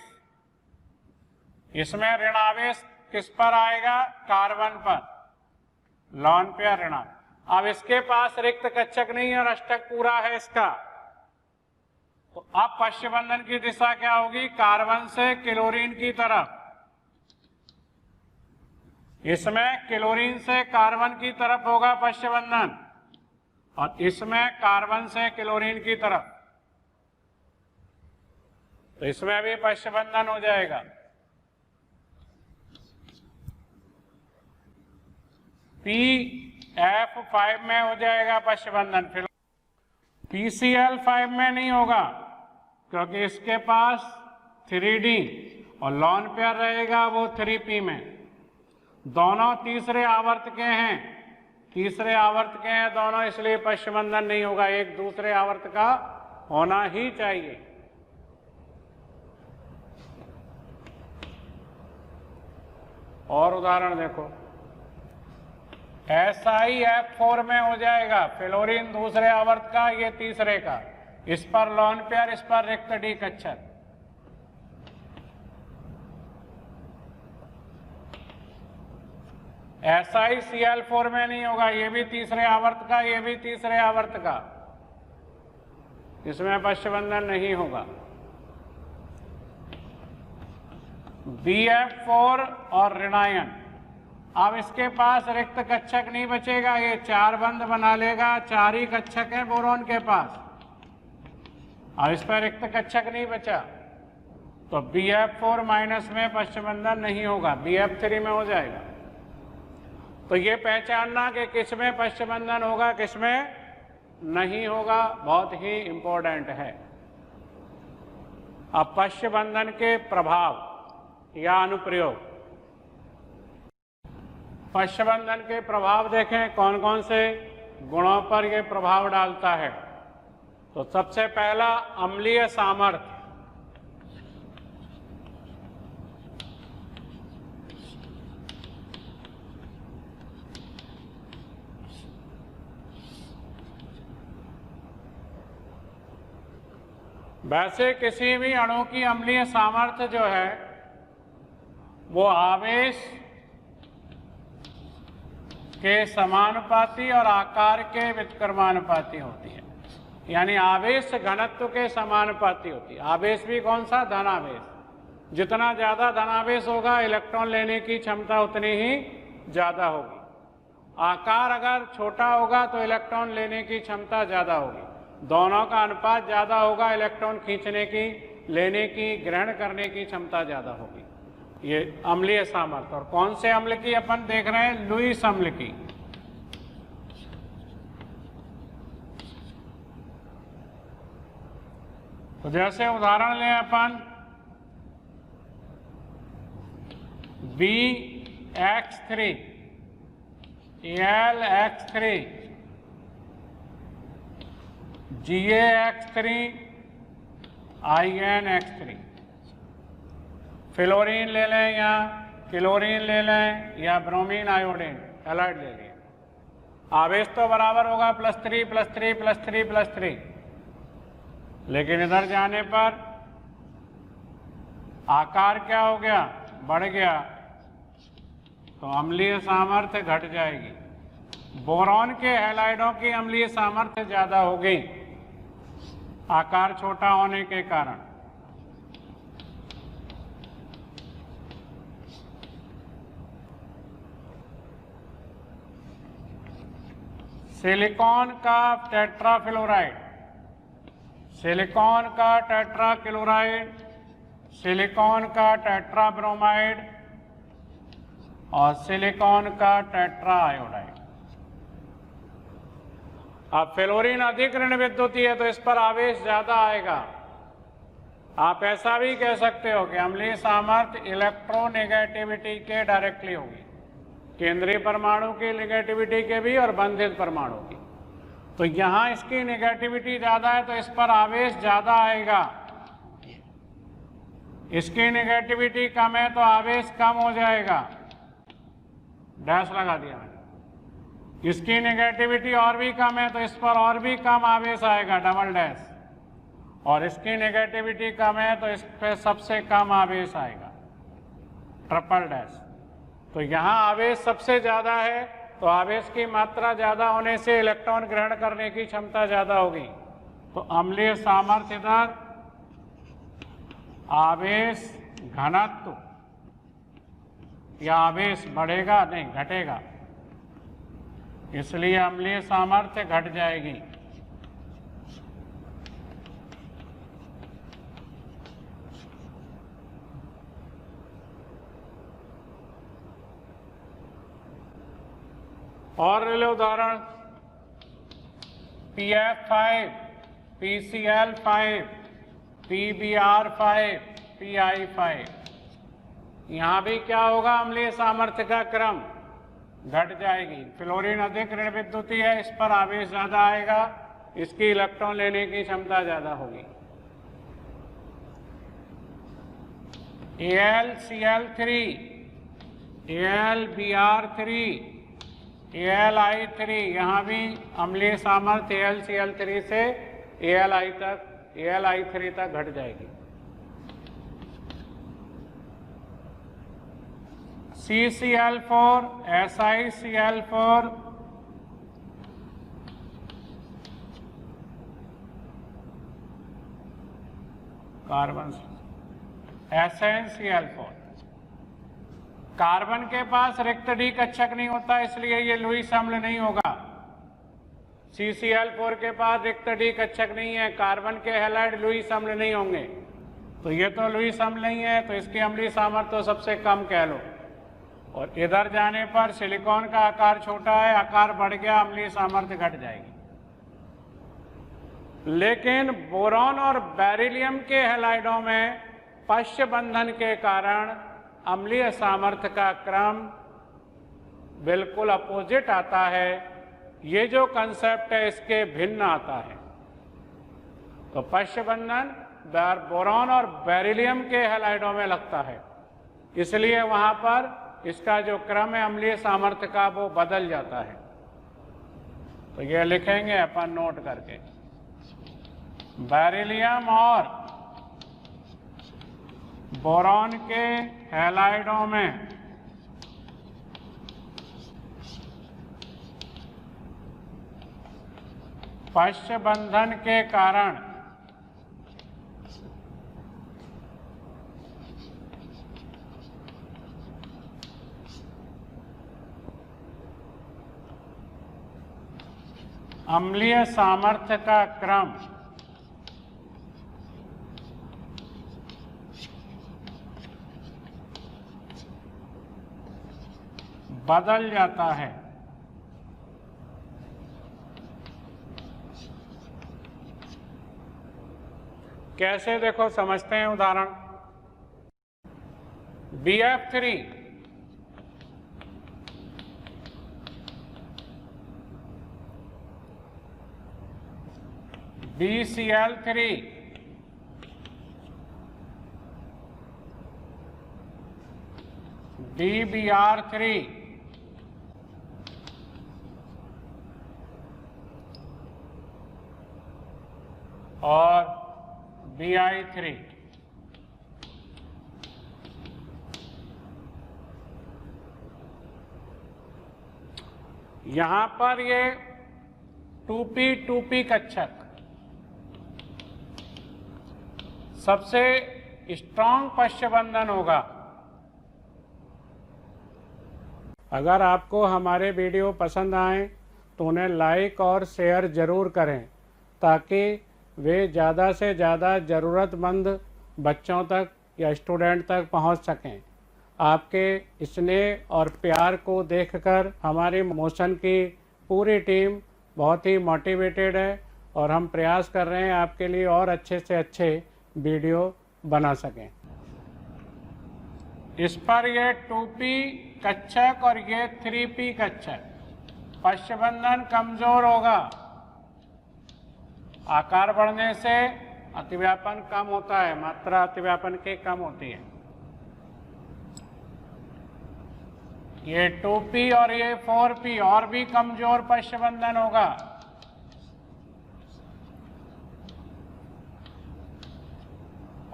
इसमें ऋणावेश किस पर आएगा? कार्बन पर, लॉन पेयर ऋणावेश। अब इसके पास रिक्त कक्षक नहीं है और अष्टक पूरा है इसका, तो अब पश्च बंधन की दिशा क्या होगी? कार्बन से क्लोरीन की तरफ। इसमें क्लोरीन से कार्बन की तरफ होगा पश्च बंधन और इसमें कार्बन से क्लोरीन की तरफ, तो इसमें भी पश्च बंधन हो जाएगा। PF5 में हो जाएगा पश्च बंधन, फिर PCl5 में नहीं होगा क्योंकि इसके पास 3D और लॉन पेयर रहेगा वो 3P में। दोनों तीसरे आवर्त के हैं, तीसरे आवर्त के हैं दोनों, इसलिए पश्च बंधन नहीं होगा, एक दूसरे आवर्त का होना ही चाहिए। और उदाहरण देखो, SiF4 में हो जाएगा, फ्लोरीन दूसरे आवर्त का, ये तीसरे का, इस पर लॉन पेयर, इस पर रिक्त डी कक्षक। SiCl4 में नहीं होगा, ये भी तीसरे आवर्त का, ये भी तीसरे आवर्त का, इसमें पश्च बंधन नहीं होगा। BF4 और ऋणायन, अब इसके पास रिक्त कक्षक नहीं बचेगा, ये 4 बंध बना लेगा, 4 ही कक्षक है बोरॉन के पास, अब इस पर रिक्त कक्षक नहीं बचा, तो BF4 माइनस में पश्च बंधन नहीं होगा, BF3 में हो जाएगा। तो ये पहचानना कि किसमें पश्च बंधन होगा किसमें नहीं होगा बहुत ही इंपॉर्टेंट है। अब पश्च बंधन के प्रभाव, या अनुप्रयोग। पश्च बंधन के प्रभाव देखें कौन कौन से गुणों पर यह प्रभाव डालता है। तो सबसे पहला अम्लीय सामर्थ्य। वैसे किसी भी अणु की अम्लीय सामर्थ्य जो है वो आवेश के समानुपाती और आकार के व्युत्क्रमानुपाती होती है, यानी आवेश घनत्व के समानुपाती होती है। आवेश भी कौन सा? धनावेश। जितना ज्यादा धनावेश होगा इलेक्ट्रॉन लेने की क्षमता उतनी ही ज्यादा होगी। आकार अगर छोटा होगा तो इलेक्ट्रॉन लेने की क्षमता ज्यादा होगी। दोनों का अनुपात ज्यादा होगा, इलेक्ट्रॉन खींचने की, लेने की, ग्रहण करने की क्षमता ज्यादा होगी। ये अम्लीय सामर्थ्य। और कौन से अम्ल की अपन देख रहे हैं? लुईस अम्ल की। तो जैसे उदाहरण लें अपन BX3 AlX3 GaX3 InX3। Fluorine ले लें या क्लोरीन ले लें या ब्रोमीन आयोडीन हैलाइड ले लें। आवेश तो बराबर होगा +3 +3 +3 +3, लेकिन इधर जाने पर आकार क्या हो गया? बढ़ गया, तो अम्लीय सामर्थ्य घट जाएगी। बोरॉन के हैलाइडों की अम्लीय सामर्थ्य ज्यादा होगी आकार छोटा होने के कारण। सिलिकॉन का टेट्राफ्लोराइड, सिलिकॉन का टेट्राक्लोराइड, सिलिकॉन का टेट्राब्रोमाइड और सिलिकॉन का टेट्राआयोडाइड। अब फ्लोरीन अधिक ऋण विद्युतीय है तो इस पर आवेश ज्यादा आएगा। आप ऐसा भी कह सकते हो कि अम्लीय सामर्थ्य इलेक्ट्रोनेगेटिविटी के डायरेक्टली होगी, केंद्रीय परमाणु की नेगेटिविटी के भी और बंधित परमाणु की। तो यहां इसकी नेगेटिविटी ज्यादा है तो इस पर आवेश ज्यादा आएगा। इसकी नेगेटिविटी कम है तो आवेश कम हो जाएगा, डैश लगा दिया मैंने। इसकी नेगेटिविटी और भी कम है तो इस पर और भी कम आवेश आएगा, डबल डैश। और इसकी नेगेटिविटी कम है तो इस पर सबसे कम आवेश आएगा, ट्रिपल डैश। तो यहाँ आवेश सबसे ज्यादा है तो आवेश की मात्रा ज्यादा होने से इलेक्ट्रॉन ग्रहण करने की क्षमता ज्यादा होगी। तो अम्लीय सामर्थ्य इधर आवेश घनत्व या आवेश बढ़ेगा नहीं घटेगा, इसलिए अम्लीय सामर्थ्य घट जाएगी। और ले लो उदाहरण PF5 PCl5 PBr5 PI5। यहां भी क्या होगा? अम्लीय सामर्थ्य का क्रम घट जाएगी। फ्लोरीन अधिक ऋण विद्युतीय है, इस पर आवेश ज्यादा आएगा, इसकी इलेक्ट्रॉन लेने की क्षमता ज्यादा होगी। AlCl3 AlBr3 AlI3, यहाँ भी अम्लीय सामर्थ्य AlCl3 से AlI3 तक घट जाएगी। CCl4 SiCl4 carbon SnCl4। Carbon के पास रिक्त डी कक्षक नहीं होता, इसलिए ये लुईस अम्ल नहीं होगा। CCl4 के पास रिक्त डी कक्षक नहीं है, कार्बन के हैलाइड लुईस अम्ल नहीं होंगे। तो ये तो लुईस अम्ल नहीं है, तो इसकी अम्लीय सामर्थ्य तो सबसे कम कह लो। और इधर जाने पर सिलिकॉन का आकार छोटा है, आकार बढ़ गया, अम्लीय सामर्थ्य घट जाएगी। लेकिन बोरॉन और बेरिलियम के हैलाइडों में पश्च बंधन के कारण अम्लीय सामर्थ्य का क्रम बिल्कुल अपोजिट आता है। ये जो कंसेप्ट है इसके भिन्न आता है। तो पश्च बंधन बोरॉन और बेरिलियम के हैलाइडों में लगता है, इसलिए वहां पर इसका जो क्रम है अम्लीय सामर्थ्य का वो बदल जाता है। तो ये लिखेंगे अपन नोट करके, बेरिलियम और बोरॉन के हैलाइडों में पश्च बंधन के कारण अम्लीय सामर्थ्य का क्रम बदल जाता है। कैसे, देखो समझते हैं उदाहरण। BF3 BCl3 DBr3 और BI3। यहां पर ये 2p कक्षक सबसे स्ट्रॉन्ग पश्च बंधन होगा। अगर आपको हमारे वीडियो पसंद आए तो उन्हें लाइक और शेयर ज़रूर करें, ताकि वे ज़्यादा से ज़्यादा ज़रूरतमंद बच्चों तक या स्टूडेंट तक पहुंच सकें। आपके स्नेह और प्यार को देखकर हमारी मोशन की पूरी टीम बहुत ही मोटिवेटेड है और हम प्रयास कर रहे हैं आपके लिए और अच्छे से अच्छे वीडियो बना सकें। इस पर ये 2p कक्षक और ये 3p कक्षक, पश्च बंधन कमजोर होगा। आकार बढ़ने से अतिव्यापन कम होता है, मात्रा अतिव्यापन की कम होती है। ये 2p और ये 4p और भी कमजोर पश्च बंधन होगा।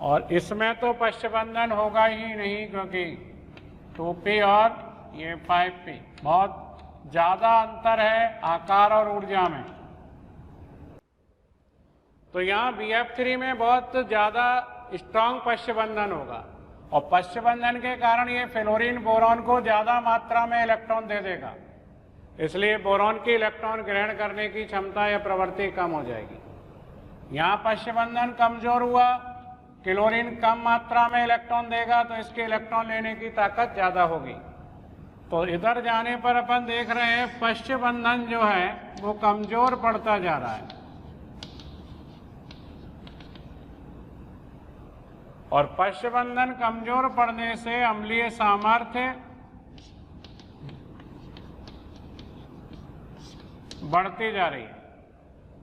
और इसमें तो पश्च बंधन होगा ही नहीं, क्योंकि 2p और ये 5p बहुत ज्यादा अंतर है आकार और ऊर्जा में। तो यहाँ BF3 में बहुत ज्यादा स्ट्रांग पश्च बंधन होगा और पश्च बंधन के कारण ये फ्लोरीन बोरॉन को ज्यादा मात्रा में इलेक्ट्रॉन दे देगा, इसलिए बोरॉन की इलेक्ट्रॉन ग्रहण करने की क्षमता या प्रवृत्ति कम हो जाएगी। यहाँ पश्च बंधन कमजोर हुआ, क्लोरीन कम मात्रा में इलेक्ट्रॉन देगा तो इसके इलेक्ट्रॉन लेने की ताकत ज्यादा होगी। तो इधर जाने पर अपन देख रहे हैं पश्च बंधन जो है वो कमजोर पड़ता जा रहा है और पश्च बंधन कमजोर पड़ने से अम्लीय सामर्थ्य बढ़ती जा रही है।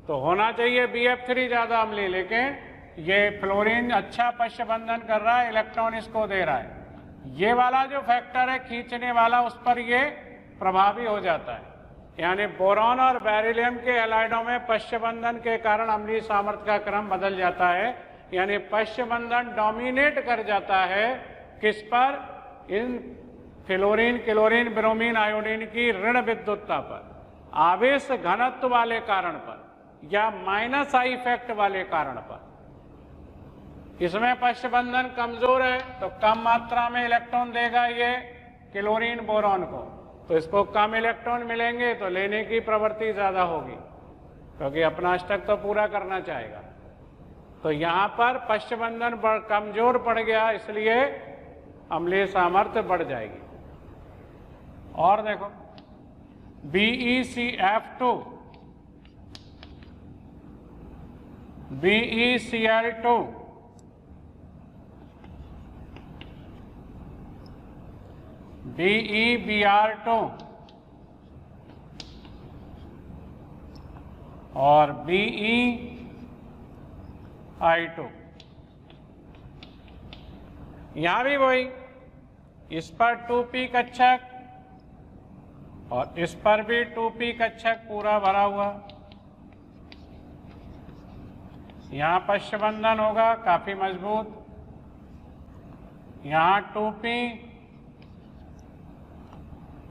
तो होना चाहिए BF3 ज्यादा अम्लीय, लेकिन ये फ्लोरीन अच्छा पश्च बंधन कर रहा है, इलेक्ट्रॉन इसको दे रहा है। ये वाला जो फैक्टर है खींचने वाला, उस पर ये प्रभावी हो जाता है। यानी बोरॉन और बेरिलियम के हैलाइडों में पश्च बंधन के कारण अम्लीय सामर्थ्य का क्रम बदल जाता है। यानी पश्च बंधन डोमिनेट कर जाता है किस पर? इन फ्लोरीन, क्लोरीन, ब्रोमीन, आयोडीन की ऋण विद्युतता पर, आवेश घनत्व वाले कारण पर या माइनस आई इफेक्ट वाले कारण पर। इसमें पश्च बंधन कमजोर है तो कम मात्रा में इलेक्ट्रॉन देगा ये क्लोरीन बोरॉन को, तो इसको कम इलेक्ट्रॉन मिलेंगे तो लेने की प्रवृत्ति ज्यादा होगी, क्योंकि अपना अष्टक तो पूरा करना चाहेगा। तो यहाँ पर पश्च बंधन कमजोर पड़ गया, इसलिए अम्लीय सामर्थ्य बढ़ जाएगी। और देखो BeCF2 BeCl2 BeBr2 और BeI2। यहां भी वही, इस पर 2p कक्षक और इस पर भी 2p कक्षक पूरा भरा हुआ। यहां पश्च बंधन होगा काफी मजबूत, यहां 2p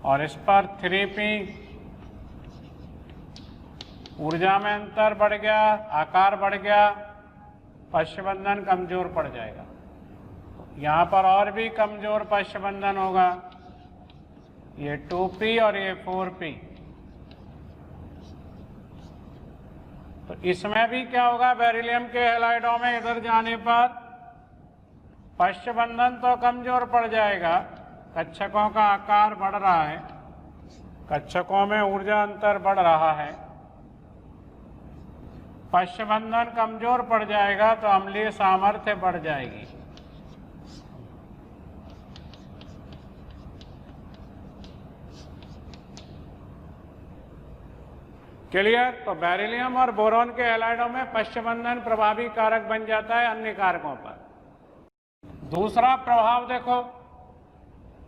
और इस पर 3p। ऊर्जा में अंतर बढ़ गया, आकार बढ़ गया, पश्च बंधन कमजोर पड़ जाएगा। यहां पर और भी कमजोर पश्च बंधन होगा, ये 2p और ये 4p। तो इसमें भी क्या होगा, बेरिलियम के हैलाइडों में इधर जाने पर पश्च बंधन तो कमजोर पड़ जाएगा, कक्षकों का आकार बढ़ रहा है, कक्षकों में ऊर्जा अंतर बढ़ रहा है, पश्च बंधन कमजोर पड़ जाएगा तो अम्लीय सामर्थ्य बढ़ जाएगी। क्लियर? तो बेरिलियम और बोरॉन के हैलाइडों में पश्च बंधन प्रभावी कारक बन जाता है अन्य कारकों पर। दूसरा प्रभाव देखो,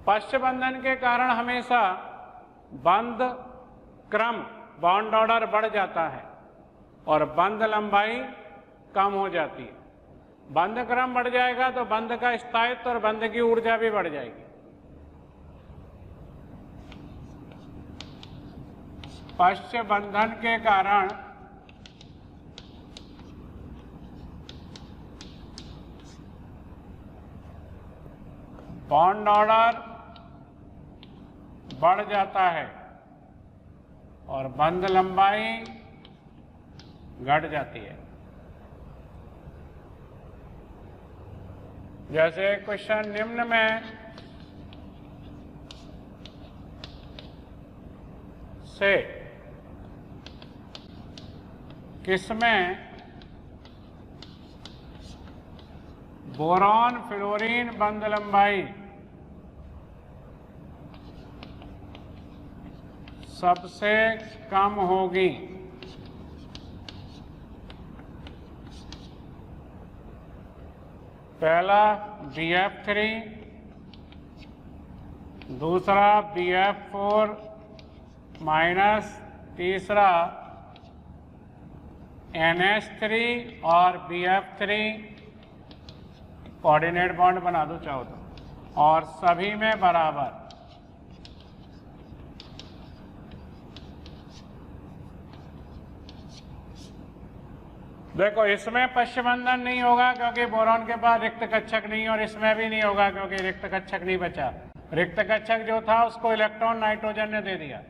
पश्च बंधन के कारण हमेशा बंध क्रम बॉन्ड ऑर्डर बढ़ जाता है और बंध लंबाई कम हो जाती है। बंध क्रम बढ़ जाएगा तो बंध का स्थायित्व और बंध की ऊर्जा भी बढ़ जाएगी। पश्च बंधन के कारण बॉन्ड ऑर्डर बढ़ जाता है और बंध लंबाई घट जाती है। जैसे क्वेश्चन निम्न में से किसमें बोरॉन फ्लोरीन बंध लंबाई सबसे कम होगी? पहला BF3, दूसरा BF4 माइनस, तीसरा NH3 और BF3। कोऑर्डिनेट बॉन्ड बना दो चाहो तो, और सभी में बराबर। देखो इसमें पश्च बंधन नहीं होगा क्योंकि बोरॉन के पास रिक्त कक्षक नहीं, और इसमें भी नहीं होगा क्योंकि रिक्त कक्षक नहीं बचा। रिक्त कक्षक जो था उसको इलेक्ट्रॉन नाइट्रोजन ने दे दिया,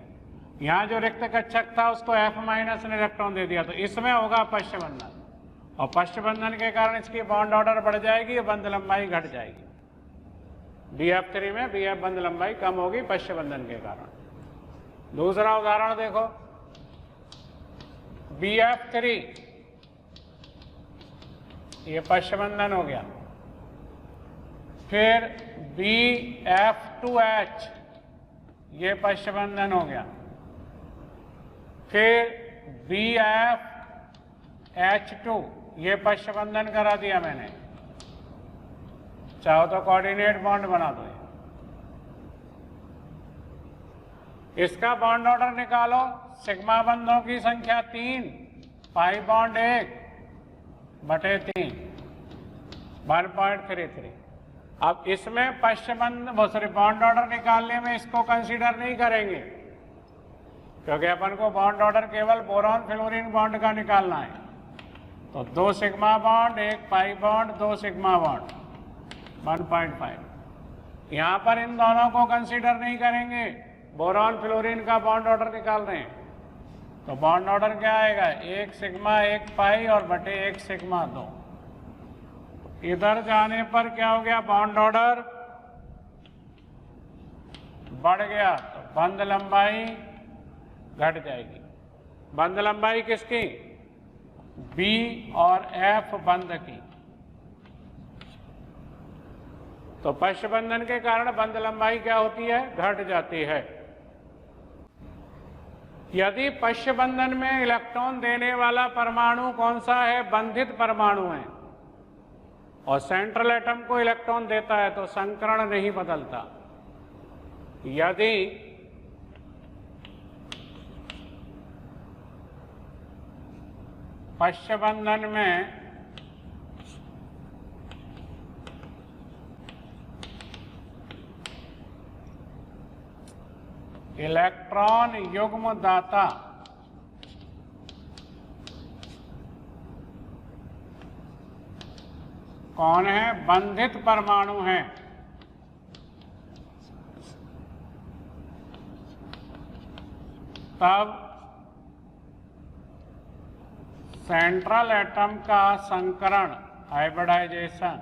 यहाँ जो रिक्त कक्षक था उसको F- ने इलेक्ट्रॉन दे दिया, तो इसमें होगा पश्च बंधन। और पश्च बंधन के कारण इसकी बॉन्ड ऑर्डर बढ़ जाएगी, बंध लंबाई घट जाएगी। BF3 में BF बंध लंबाई कम होगी पश्च बंधन के कारण। दूसरा उदाहरण देखो, BF3 ये पश्च बंधन हो गया, फिर BF2H ये पश्च बंधन हो गया, फिर BFH2 ये पश्च बंधन करा दिया मैंने। चाहो तो कोऑर्डिनेट बॉन्ड बना दो। इसका बॉन्ड ऑर्डर निकालो, सिग्मा बंधों की संख्या 3, पाई बॉन्ड 1/3, 1.33। अब इसमें पश्च बॉन्ड ऑर्डर निकालने में इसको कंसीडर नहीं करेंगे क्योंकि अपन को बॉन्ड ऑर्डर केवल बोरॉन फ्लोरीन बॉन्ड का निकालना है। तो 2 sigma bond, 1 pi bond, 2 sigma bond, 1.5। यहां पर इन दोनों को कंसीडर नहीं करेंगे, बोरॉन फ्लोरीन का बॉन्ड ऑर्डर निकाल रहे हैं। तो बॉन्ड ऑर्डर क्या आएगा, 1 सिग्मा 1 पाई और बटे 1 सिग्मा 2। इधर जाने पर क्या हो गया, बॉन्ड ऑर्डर बढ़ गया तो बंध लंबाई घट जाएगी। बंध लंबाई किसकी, B और F बंध की। तो पश्च बंधन के कारण बंध लंबाई क्या होती है, घट जाती है। यदि पश्च बंधन में इलेक्ट्रॉन देने वाला परमाणु कौन सा है, बंधित परमाणु है, और सेंट्रल एटम को इलेक्ट्रॉन देता है, तो संकरण नहीं बदलता। यदि पश्च बंधन में इलेक्ट्रॉन युग्म दाता कौन है, बंधित परमाणु है, तब सेंट्रल एटम का संकरण, हाइब्रिडाइजेशन,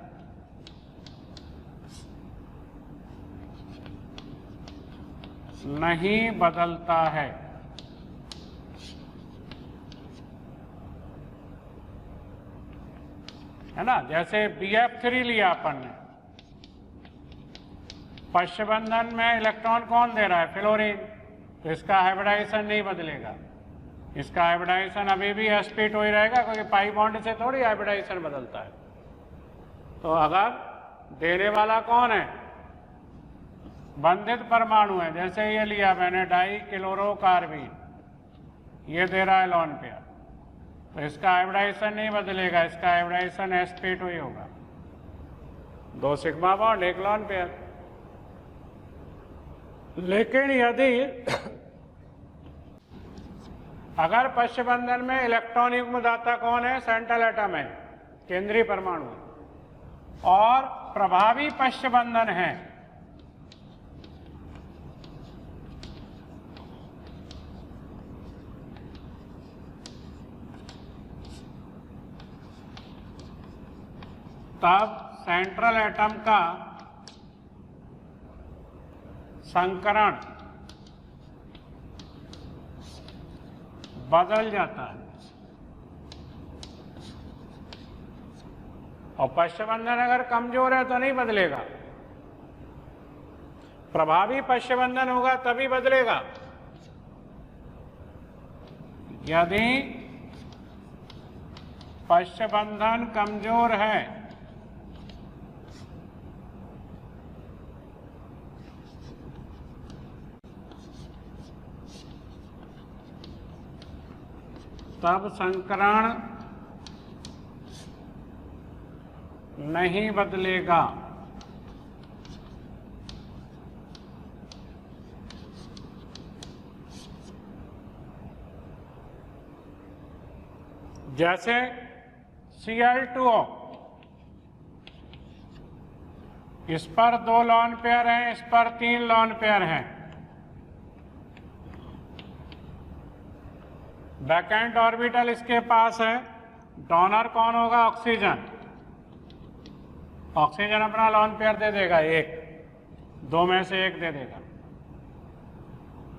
नहीं बदलता है। है ना, जैसे BF3 लिया अपन ने, पश्च बंधन में इलेक्ट्रॉन कौन दे रहा है, फ्लोरीन, तो इसका हाइब्रिडाइजेशन नहीं बदलेगा, इसका हाइब्रिडाइजेशन अभी भी sp2 ही रहेगा, क्योंकि पाई बॉन्ड से थोड़ी हाइब्रिडाइजेशन बदलता है। तो अगर देने वाला कौन है, बंधित परमाणु है, जैसे ये लिया मैंने डाई क्लोरोकार्बीन, ये दे रहा है लॉन पेयर, तो इसका हाइब्रिडाइजेशन नहीं बदलेगा, इसका हाइब्रिडाइजेशन sp2 ही होगा, 2 सिग्मा बॉन्ड 1 लॉन पेयर। लेकिन यदि अगर पश्च बंधन में इलेक्ट्रॉन युग्म दाता कौन है, सेंट्रल एटम है, केंद्रीय परमाणु, और प्रभावी पश्च बंधन है, तब सेंट्रल एटम का संकरण बदल जाता है, और पश्च बंधन अगर कमजोर है तो नहीं बदलेगा, प्रभावी पश्च बंधन होगा तभी बदलेगा। यदि पश्च बंधन कमजोर है तब संकरण नहीं बदलेगा। जैसे Cl2O, इस पर 2 लॉन पेयर हैं, इस पर 3 लॉन पेयर हैं, वैकेंट ऑर्बिटल इसके पास है, डोनर कौन होगा, ऑक्सीजन, ऑक्सीजन अपना लॉन पेयर दे देगा 1, 2 में से 1 दे देगा,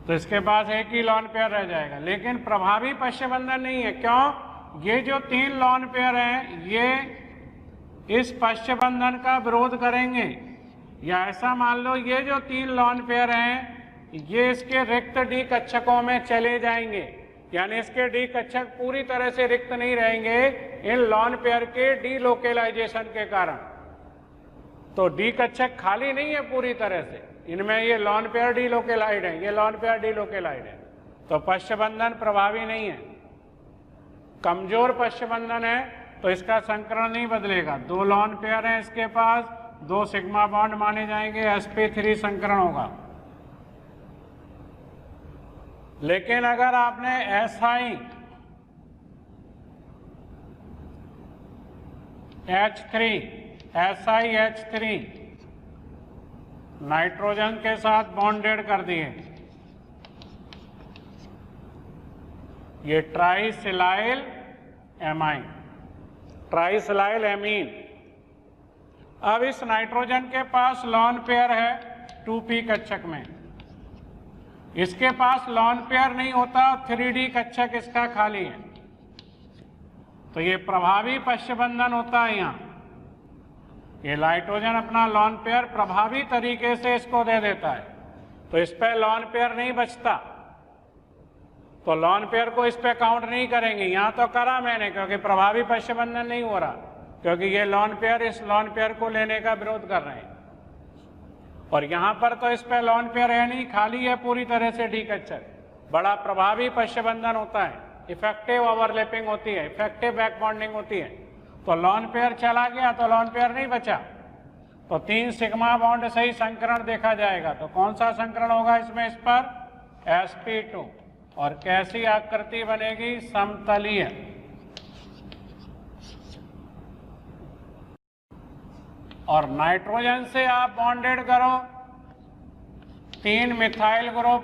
तो इसके पास 1 ही लॉन पेयर रह जाएगा। लेकिन प्रभावी पश्च बंधन नहीं है, क्यों, ये जो 3 लॉन पेयर हैं ये इस पश्च बंधन का विरोध करेंगे, या ऐसा मान लो ये जो 3 लॉन पेयर हैं ये इसके रिक्त डी कक्षकों में चले जाएंगे, यानी इसके डी कक्षक पूरी तरह से रिक्त नहीं रहेंगे इन लॉन पेयर के डीलोकेलाइजेशन के कारण। तो डी कक्षक खाली नहीं है पूरी तरह से, इनमें ये लॉन पेयर डीलोकेलाइड है, ये लॉन पेयर डीलोकेलाइड है, तो पश्च बंधन प्रभावी नहीं है। कमजोर पश्च बंधन है तो इसका संकरण नहीं बदलेगा, 2 लॉन पेयर हैं इसके पास, 2 सिग्मा बॉन्ड माने जाएंगे, sp3 संकरण होगा। लेकिन अगर आपने SiH3 नाइट्रोजन के साथ बॉन्डेड कर दिए, ये ट्राइसिलाइल एमाइन, ट्राइसिलाइल एमीन। अब इस नाइट्रोजन के पास लॉन पेयर है 2p कक्षक में, इसके पास लॉन पेयर नहीं होता, 3d कक्षक इसका खाली है, तो ये प्रभावी पश्च बंधन होता है यहाँ। ये नाइट्रोजन अपना लॉन पेयर प्रभावी तरीके से इसको दे देता है, तो इस पे लॉन पेयर नहीं बचता, तो लॉन पेयर को इस पे काउंट नहीं करेंगे। यहाँ तो करा मैंने क्योंकि प्रभावी पश्च बंधन नहीं हो रहा, क्योंकि ये लॉन पेयर इस लॉन पेयर को लेने का विरोध कर रहे हैं। और यहाँ पर तो इस पे लॉन पेयर है नहीं, खाली है पूरी तरह से डी कच्चर। बड़ा प्रभावी पश्च बंधन होता है, इफेक्टिव ओवरलैपिंग होती है, इफेक्टिव बैक बॉन्डिंग होती है। तो लॉन पेयर चला गया तो लॉन पेयर नहीं बचा, तो 3 सिग्मा बॉन्ड से ही संकरण देखा जाएगा। तो कौन सा संकरण होगा इसमें? इस पर sp2। और कैसी आकृति बनेगी? समतलीय। और नाइट्रोजन से आप बॉन्डेड करो 3 methyl group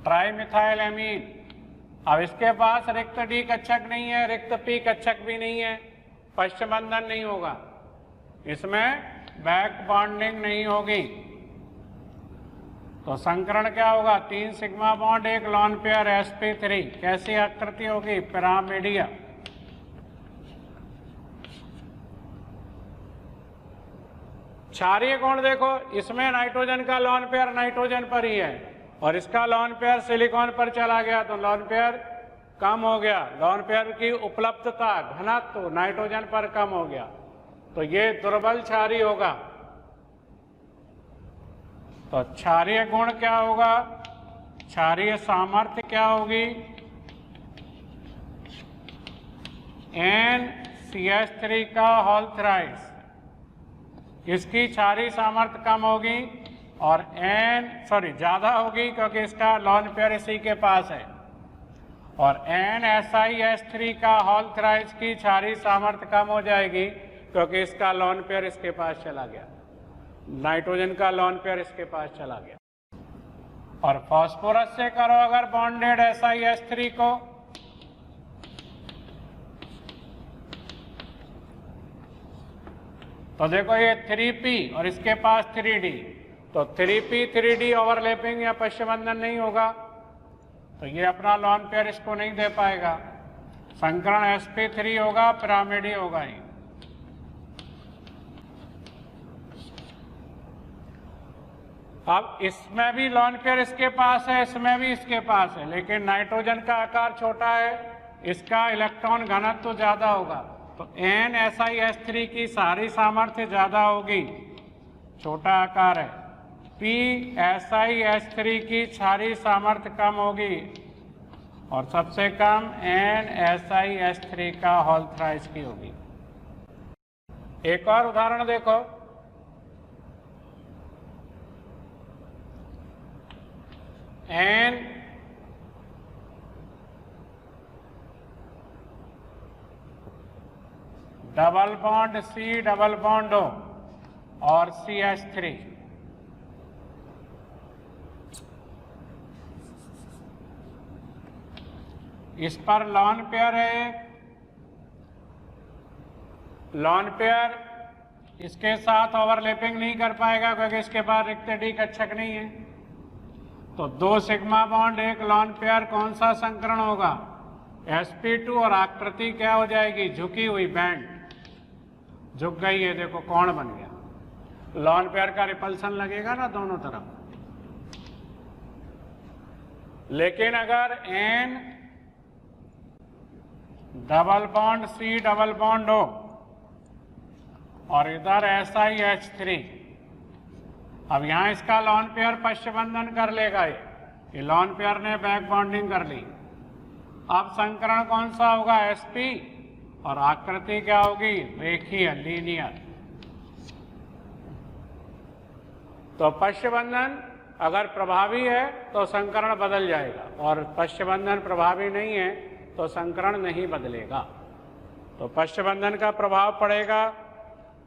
tri methyl amine. अब इसके पास रिक्त डी कक्षक नहीं है, रिक्त पी कक्षक भी नहीं है, पश्च बंधन नहीं होगा, इसमें बैक बॉन्डिंग नहीं होगी। तो संकरण क्या होगा? 3 sigma bond, 1 lone pair sp3। कैसी आकृति होगी? पिरामिडिया। क्षारीय कोण देखो, इसमें नाइट्रोजन का लॉन पेयर नाइट्रोजन पर ही है और इसका लॉन पेयर सिलिकॉन पर चला गया, तो लॉन पेयर कम हो गया। लॉन पेयर की उपलब्धता, घनत्व नाइट्रोजन पर कम हो गया, तो ये दुर्बल क्षारीय होगा। तो क्षारीय गुण क्या होगा? क्षारीय सामर्थ्य क्या होगी? NCH3 का होल थ्राइस, इसकी क्षारीय सामर्थ्य कम होगी और ज्यादा होगी क्योंकि इसका लॉन पेयर इसी के पास है। और NSiH3 का होल थ्राइस की क्षारीय सामर्थ्य कम हो जाएगी क्योंकि इसका लॉन पेयर इसके पास चला गया, नाइट्रोजन का लॉन पेयर इसके पास चला गया। और फास्फोरस से करो अगर बॉन्डेड SiH3 को, तो देखो ये 3p और इसके पास 3d, तो 3p 3d ओवरलैपिंग या पश्च बंधन नहीं होगा, तो ये अपना लॉन पेयर इसको नहीं दे पाएगा। संकरण sp3 होगा, पिरामिडी होगा ही। अब इसमें भी लॉन पेयर इसके पास है, इसमें भी इसके पास है, लेकिन नाइट्रोजन का आकार छोटा है, इसका इलेक्ट्रॉन घनत्व तो ज्यादा होगा, तो NSiH3 की सारी सामर्थ्य ज्यादा होगी, छोटा आकार है। PSiH3 की सारी सामर्थ्य कम होगी और सबसे कम NSiH3 का होल थ्राइस की होगी। एक और उदाहरण देखो, N double bond C double bond O और CH3, इस पर लॉन पेयर है। लॉन पेयर इसके साथ ओवरलैपिंग नहीं कर पाएगा क्योंकि इसके पास रिक्त डी कक्षक नहीं है, तो 2 सिग्मा बॉन्ड 1 लॉन पेयर, कौन सा संकरण होगा? sp2। और आकृति क्या हो जाएगी? झुकी हुई, बैंड झुक गई है, देखो कोण बन गया। लॉन पेयर का रिपल्सन लगेगा ना दोनों तरफ। लेकिन अगर N double bond C double bond O और इधर SiH3, अब यहां इसका लॉन पेयर पश्च बंधन कर लेगा, ये लॉन पेयर ने बैक बॉन्डिंग कर ली। अब संकरण कौन सा होगा? sp। और आकृति क्या होगी? रेखीय, लीनियर। तो पश्च बंधन अगर प्रभावी है तो संकरण बदल जाएगा, और पश्च बंधन प्रभावी नहीं है तो संकरण नहीं बदलेगा। तो पश्च बंधन का प्रभाव पड़ेगा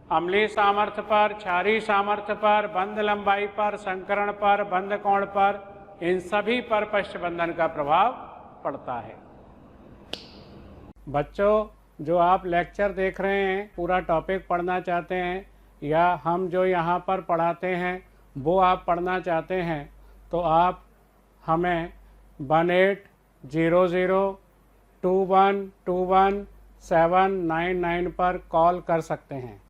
अम्लीय सामर्थ्य पर, क्षारीय सामर्थ्य पर, बंध लंबाई पर, संकरण पर, बंध कोण पर, इन सभी पर पश्च बंधन का प्रभाव पड़ता है। बच्चों, जो आप लेक्चर देख रहे हैं, पूरा टॉपिक पढ़ना चाहते हैं या हम जो यहाँ पर पढ़ाते हैं वो आप पढ़ना चाहते हैं, तो आप हमें 18002121 799 पर कॉल कर सकते हैं।